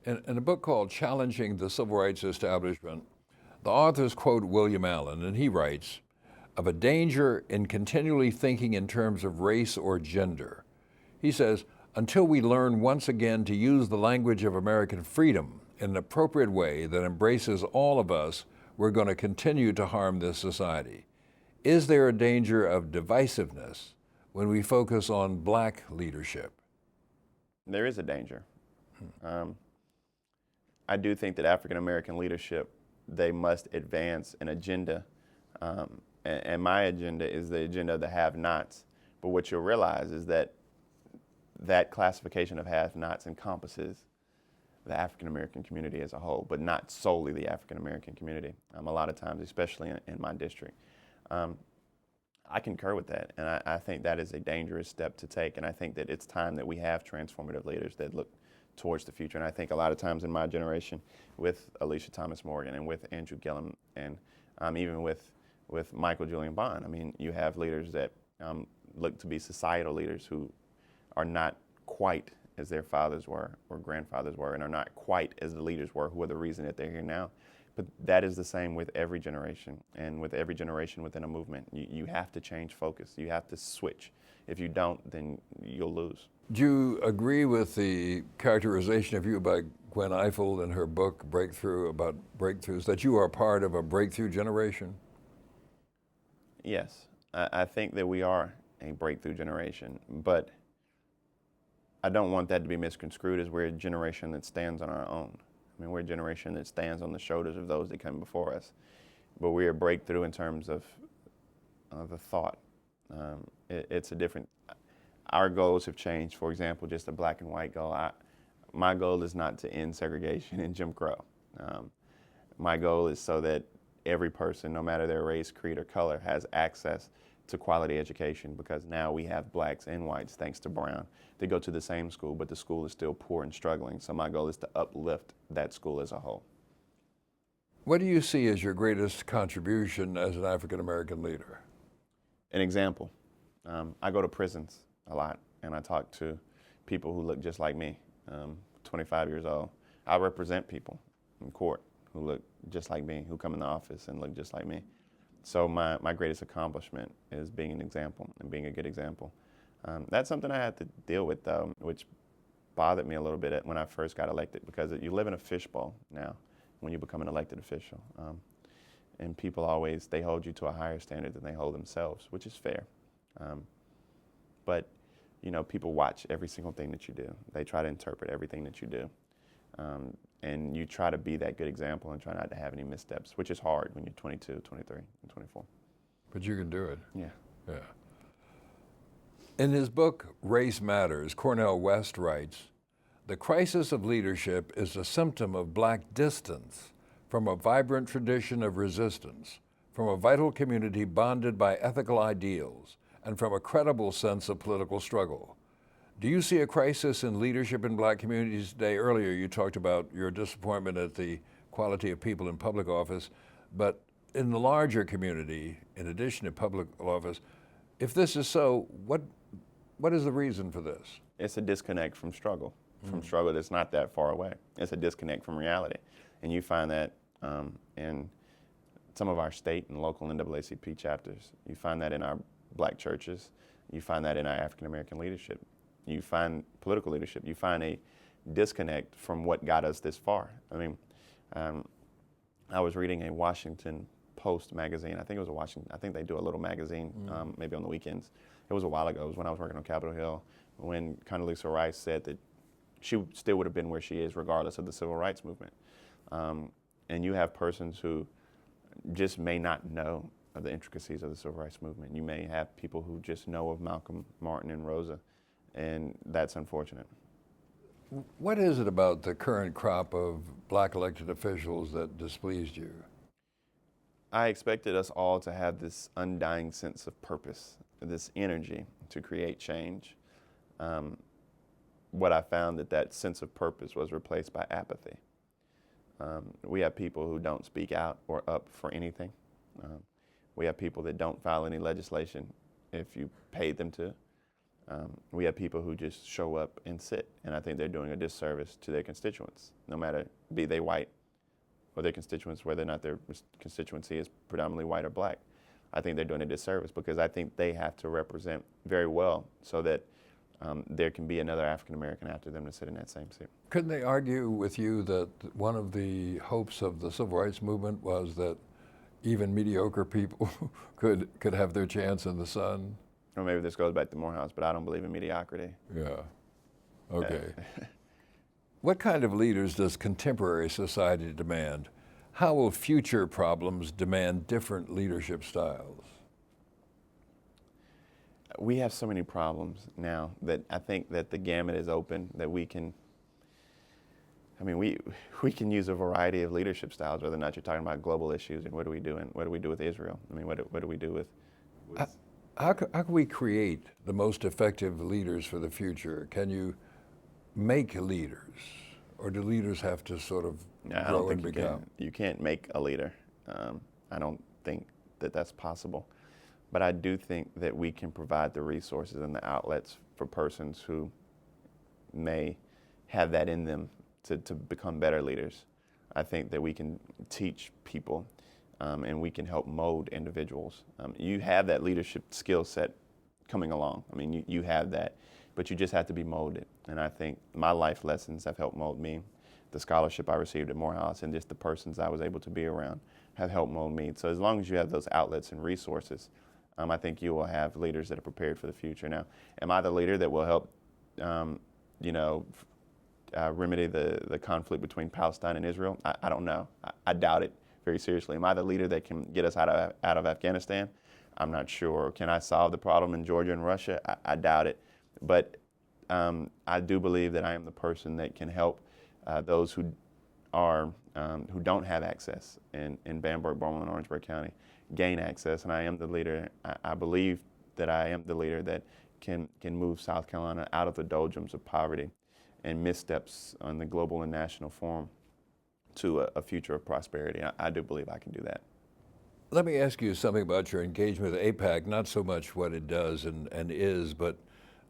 In a book called Challenging the Civil Rights Establishment, the authors quote William Allen, and he writes, "Of a danger in continually thinking in terms of race or gender." He says, "Until we learn once again to use the language of American freedom in an appropriate way that embraces all of us, we're going to continue to harm this society. Is there a danger of divisiveness when we focus on black leadership?" There is a danger. I do think that African American leadership, they must advance an agenda, and my agenda is the agenda of the have-nots. But what you'll realize is that that classification of have-nots encompasses the African American community as a whole, but not solely the African American community. A lot of times, especially in my district, I concur with that, and I think that is a dangerous step to take. And I think that it's time that we have transformative leaders that look towards the future. And I think a lot of times in my generation, with Alicia Thomas Morgan and with Andrew Gillum, and even with Michael Julian Bond, I mean, you have leaders that look to be societal leaders who are not quite as their fathers were or grandfathers were, and are not quite as the leaders were who are the reason that they're here now. But that is the same with every generation, and with every generation within a movement. You have to change focus. You have to switch. If you don't, then you'll lose. Do you agree with the characterization of you by Gwen Ifill in her book, Breakthrough, about breakthroughs, that you are part of a breakthrough generation? Yes, I think that we are a breakthrough generation, but I don't want that to be misconstrued as we're a generation that stands on our own. I mean, we're a generation that stands on the shoulders of those that come before us, but we're a breakthrough in terms of the thought. It's a different, our goals have changed. For example, just a black and white goal. My goal is not to end segregation in Jim Crow. My goal is so that every person, no matter their race, creed, or color, has access to quality education, because now we have blacks and whites, thanks to Brown. They go to the same school, but the school is still poor and struggling. So my goal is to uplift that school as a whole. What do you see as your greatest contribution as an African American leader? An example. I go to prisons a lot, and I talk to people who look just like me, 25 years old. I represent people in court who look just like me, who come in the office and look just like me. So my greatest accomplishment is being an example and being a good example. That's something I had to deal with, though, which bothered me a little bit when I first got elected, because you live in a fishbowl now when you become an elected official. And people always, they hold you to a higher standard than they hold themselves, which is fair. But, people watch every single thing that you do. They try to interpret everything that you do. And you try to be that good example and try not to have any missteps, which is hard when you're 22, 23, and 24. But you can do it. Yeah. Yeah. In his book, Race Matters, Cornel West writes, "The crisis of leadership is a symptom of Black distance from a vibrant tradition of resistance, from a vital community bonded by ethical ideals, and from a credible sense of political struggle. Do you see a crisis in leadership in Black communities today?" Earlier, you talked about your disappointment at the quality of people in public office, but in the larger community, in addition to public office, if this is so, what is the reason for this? It's a disconnect from struggle, from struggle that's not that far away. It's a disconnect from reality. And you find that in some of our state and local NAACP chapters. You find that in our Black churches. You find that in our African American leadership. You find political leadership. You find a disconnect from what got us this far. I mean, I was reading a Washington Post magazine. I think it was I think they do a little magazine, maybe on the weekends. It was a while ago. It was when I was working on Capitol Hill, when Condoleezza Rice said that she still would have been where she is regardless of the civil rights movement. And you have persons who just may not know of the intricacies of the civil rights movement. You may have people who just know of Malcolm, Martin, and Rosa, and that's unfortunate. What is it about the current crop of Black elected officials that displeased you? I expected us all to have this undying sense of purpose, this energy to create change. What I found that sense of purpose was replaced by apathy. We have people who don't speak out or up for anything. We have people that don't file any legislation if you paid them to. We have people who just show up and sit, and I think they're doing a disservice to their constituents, no matter be they white or their constituents, whether or not their constituency is predominantly white or Black. I think they're doing a disservice because I think they have to represent very well so that there can be another African American after them to sit in that same seat. Couldn't they argue with you that one of the hopes of the civil rights movement was that even mediocre people could have their chance in the sun? Or maybe this goes back to Morehouse, but I don't believe in mediocrity. Yeah. Okay. What kind of leaders does contemporary society demand? How will future problems demand different leadership styles? We have so many problems now that I think that the gamut is open, that we can use a variety of leadership styles, whether or not you're talking about global issues and what do we do with Israel? I mean, what do we do with How can we create the most effective leaders for the future? Can you make leaders, or do leaders have to sort of grow and become? You can't make a leader. I don't think that that's possible. But I do think that we can provide the resources and the outlets for persons who may have that in them to become better leaders. I think that we can teach people and we can help mold individuals. You have that leadership skill set coming along. I mean, you have that, but you just have to be molded. And I think my life lessons have helped mold me. The scholarship I received at Morehouse and just the persons I was able to be around have helped mold me. So as long as you have those outlets and resources, I think you will have leaders that are prepared for the future. Now, am I the leader that will help, remedy the conflict between Palestine and Israel? I don't know. I doubt it very seriously. Am I the leader that can get us out of Afghanistan? I'm not sure. Can I solve the problem in Georgia and Russia? I doubt it. But I do believe that I am the person that can help those who don't have access in Bamberg, Beaumont, and Orangeburg County gain access, and I am the leader. I believe that I am the leader that can move South Carolina out of the doldrums of poverty and missteps on the global and national forum to a future of prosperity. I do believe I can do that. Let me ask you something about your engagement with AIPAC, not so much what it does and is, but,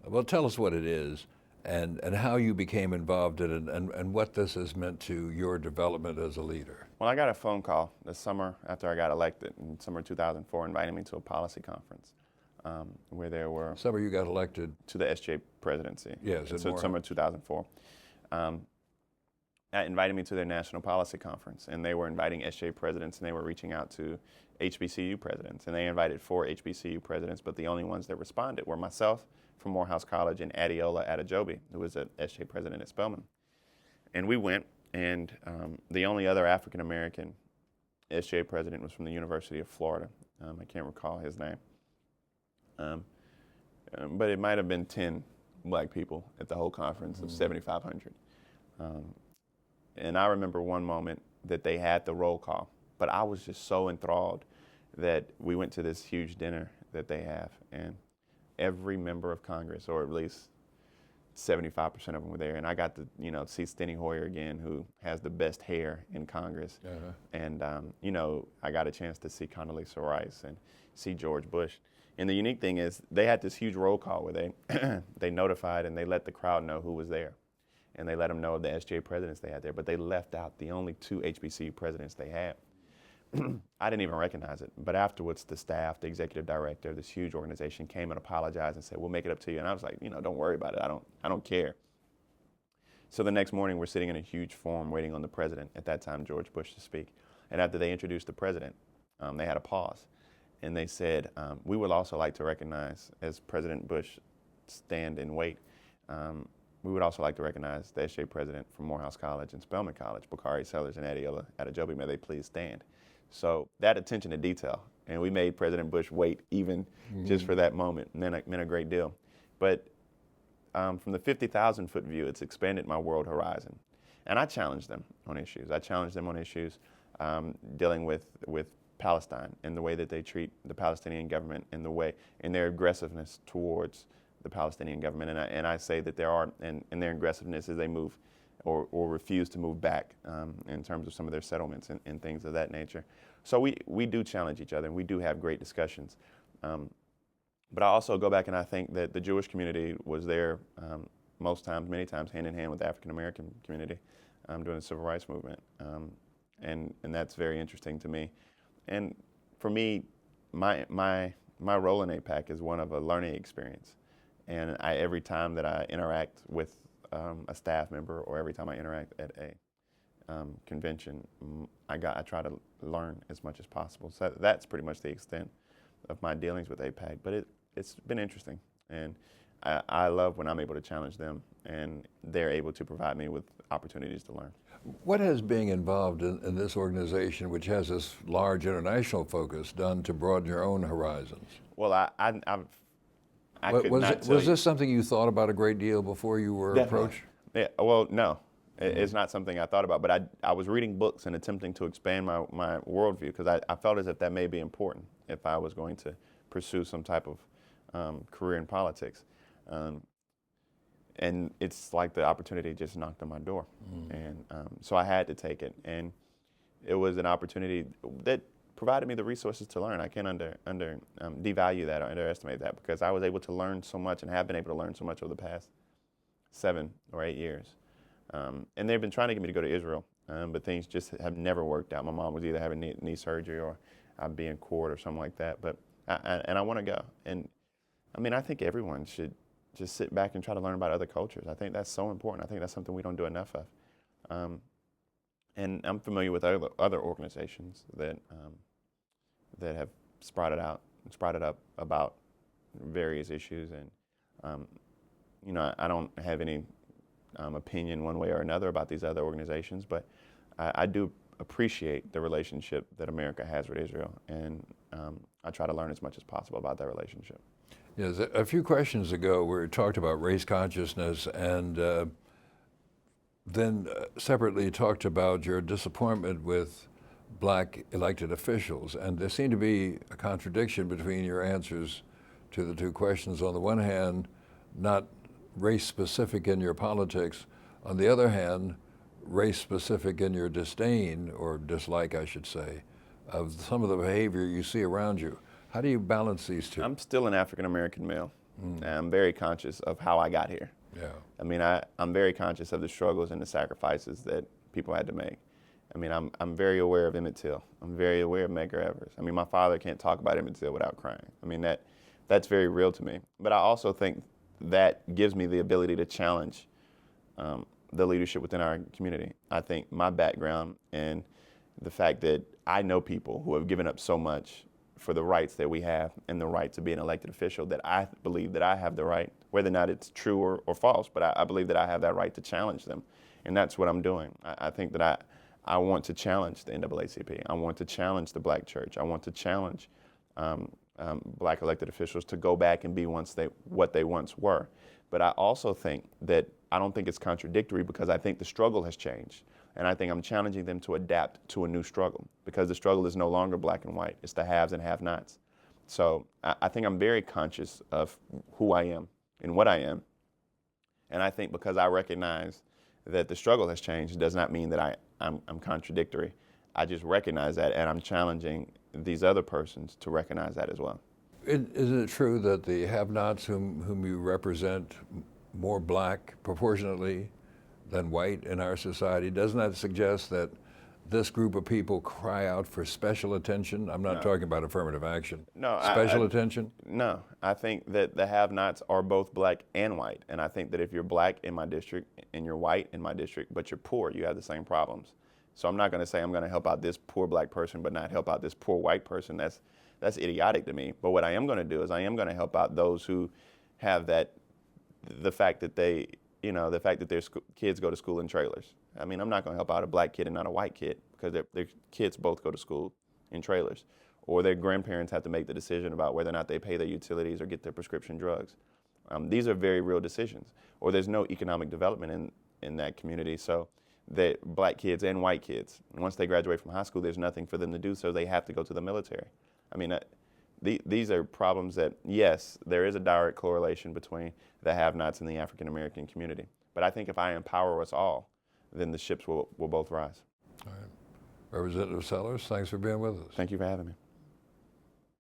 well, tell us what it is. and how you became involved in it and what this has meant to your development as a leader. Well, I got a phone call this summer after I got elected in summer 2004, inviting me to a policy conference where there were... Summer you got elected? To the SJ presidency. Yes, in so Morehouse. summer 2004. Invited me to their national policy conference, and they were inviting SJ presidents, and they were reaching out to HBCU presidents, and they invited 4 HBCU presidents, but the only ones that responded were myself from Morehouse College and Adeola Adejobi, who was an SJ president at Spelman. And we went, and the only other African-American SJ president was from the University of Florida. I can't recall his name. But it might have been 10 black people at the whole conference of 7,500. And I remember one moment that they had the roll call, but I was just so enthralled that we went to this huge dinner that they have, and every member of Congress, or at least 75% of them were there, and I got to, see Steny Hoyer again, who has the best hair in Congress, and I got a chance to see Condoleezza Rice and see George Bush. And the unique thing is, they had this huge roll call where they they notified and they let the crowd know who was there, and they let them know the SJ presidents they had there, but they left out the only 2 HBCU presidents they had. I didn't even recognize it, but afterwards the staff, the executive director, this huge organization came and apologized and said, "We'll make it up to you." And I was like, don't worry about it. I don't care. So the next morning we're sitting in a huge forum waiting on the president, at that time George Bush, to speak. And after they introduced the president, they had a pause, and they said, "We would also like to recognize, as President Bush stand and wait, we would also like to recognize the SJ president from Morehouse College and Spelman College, Bakari, Sellers, and Adeola Adejobi. May they please stand." So that attention to detail, and we made President Bush wait even just for that moment, meant a great deal. But from the 50,000-foot view, it's expanded my world horizon. And I challenged them on issues. I challenged them on issues dealing with Palestine and the way that they treat the Palestinian government and their aggressiveness towards the Palestinian government. And I say that and their aggressiveness as they move or refuse to move back in terms of some of their settlements and things of that nature. So we do challenge each other, and we do have great discussions. But I also go back and I think that the Jewish community was there many times, hand in hand with the African American community during the Civil Rights Movement. And that's very interesting to me. And for me, my role in AIPAC is one of a learning experience. And every time that I interact with a staff member, or every time I interact at a convention, I try to learn as much as possible. So that's pretty much the extent of my dealings with AIPAC. But it's been interesting, and I love when I'm able to challenge them, and they're able to provide me with opportunities to learn. What has being involved in this organization, which has this large international focus, done to broaden your own horizons? Well, Was this something you thought about a great deal before you were approached? Yeah, well, no. It's not something I thought about, but I was reading books and attempting to expand my worldview, because I felt as if that may be important if I was going to pursue some type of career in politics. And it's like the opportunity just knocked on my door. And so I had to take it. And it was an opportunity that provided me the resources to learn. I can't devalue that or underestimate that, because I was able to learn so much and have been able to learn so much over the past 7 or 8 years. And they've been trying to get me to go to Israel, but things just have never worked out. My mom was either having knee surgery or I'd be in court or something like that. But I want to go. And I mean, I think everyone should just sit back and try to learn about other cultures. I think that's so important. I think that's something we don't do enough of. And I'm familiar with other organizations that have sprouted up about various issues, and I don't have any opinion one way or another about these other organizations, but I do appreciate the relationship that America has with Israel, and I try to learn as much as possible about that relationship. Yes, a few questions ago we talked about race consciousness, and then separately talked about your disappointment with black elected officials, and there seemed to be a contradiction between your answers to the 2 questions. On the one hand, not race specific in your politics; on the other hand, race specific in your disdain, or dislike I should say, of some of the behavior you see around you. How do you balance these 2? I'm still an African American male, and I'm very conscious of how I got here. Yeah. I mean, I'm very conscious of the struggles and the sacrifices that people had to make. I mean, I'm very aware of Emmett Till. I'm very aware of Medgar Evers. I mean, my father can't talk about Emmett Till without crying. I mean, that's very real to me. But I also think that gives me the ability to challenge the leadership within our community. I think my background and the fact that I know people who have given up so much for the rights that we have and the right to be an elected official, that I believe that I have the right, whether or not it's true or false, but I believe that I have that right to challenge them. And that's what I'm doing. I think that I want to challenge the NAACP. I want to challenge the black church. I want to challenge black elected officials to go back and be what they once were. But I also think that I don't think it's contradictory, because I think the struggle has changed. And I think I'm challenging them to adapt to a new struggle, because the struggle is no longer black and white. It's the haves and have-nots. So I think I'm very conscious of who I am and what I am. And I think because I recognize that the struggle has changed, does not mean that I'm contradictory. I just recognize that, and I'm challenging these other persons to recognize that as well. Isn't it true that the have-nots whom you represent more black proportionately than white in our society? Doesn't that suggest that this group of people cry out for special attention? I'm not talking about affirmative action. No, special attention? No, I think that the have-nots are both black and white. And I think that if you're black in my district and you're white in my district, but you're poor, you have the same problems. So I'm not going to say I'm going to help out this poor black person but not help out this poor white person. That's idiotic to me. But what I am going to do is I am going to help out those who have the fact that their kids go to school in trailers. I mean, I'm not going to help out a black kid and not a white kid, because their kids both go to school in trailers. Or their grandparents have to make the decision about whether or not they pay their utilities or get their prescription drugs. These are very real decisions. Or there's no economic development in that community. So the black kids and white kids, once they graduate from high school, there's nothing for them to do, so they have to go to the military. I mean, these are problems that, yes, there is a direct correlation between the have-nots and the African American community. But I think if I empower us all, then the ships will both rise. All right. Representative Sellers, thanks for being with us. Thank you for having me.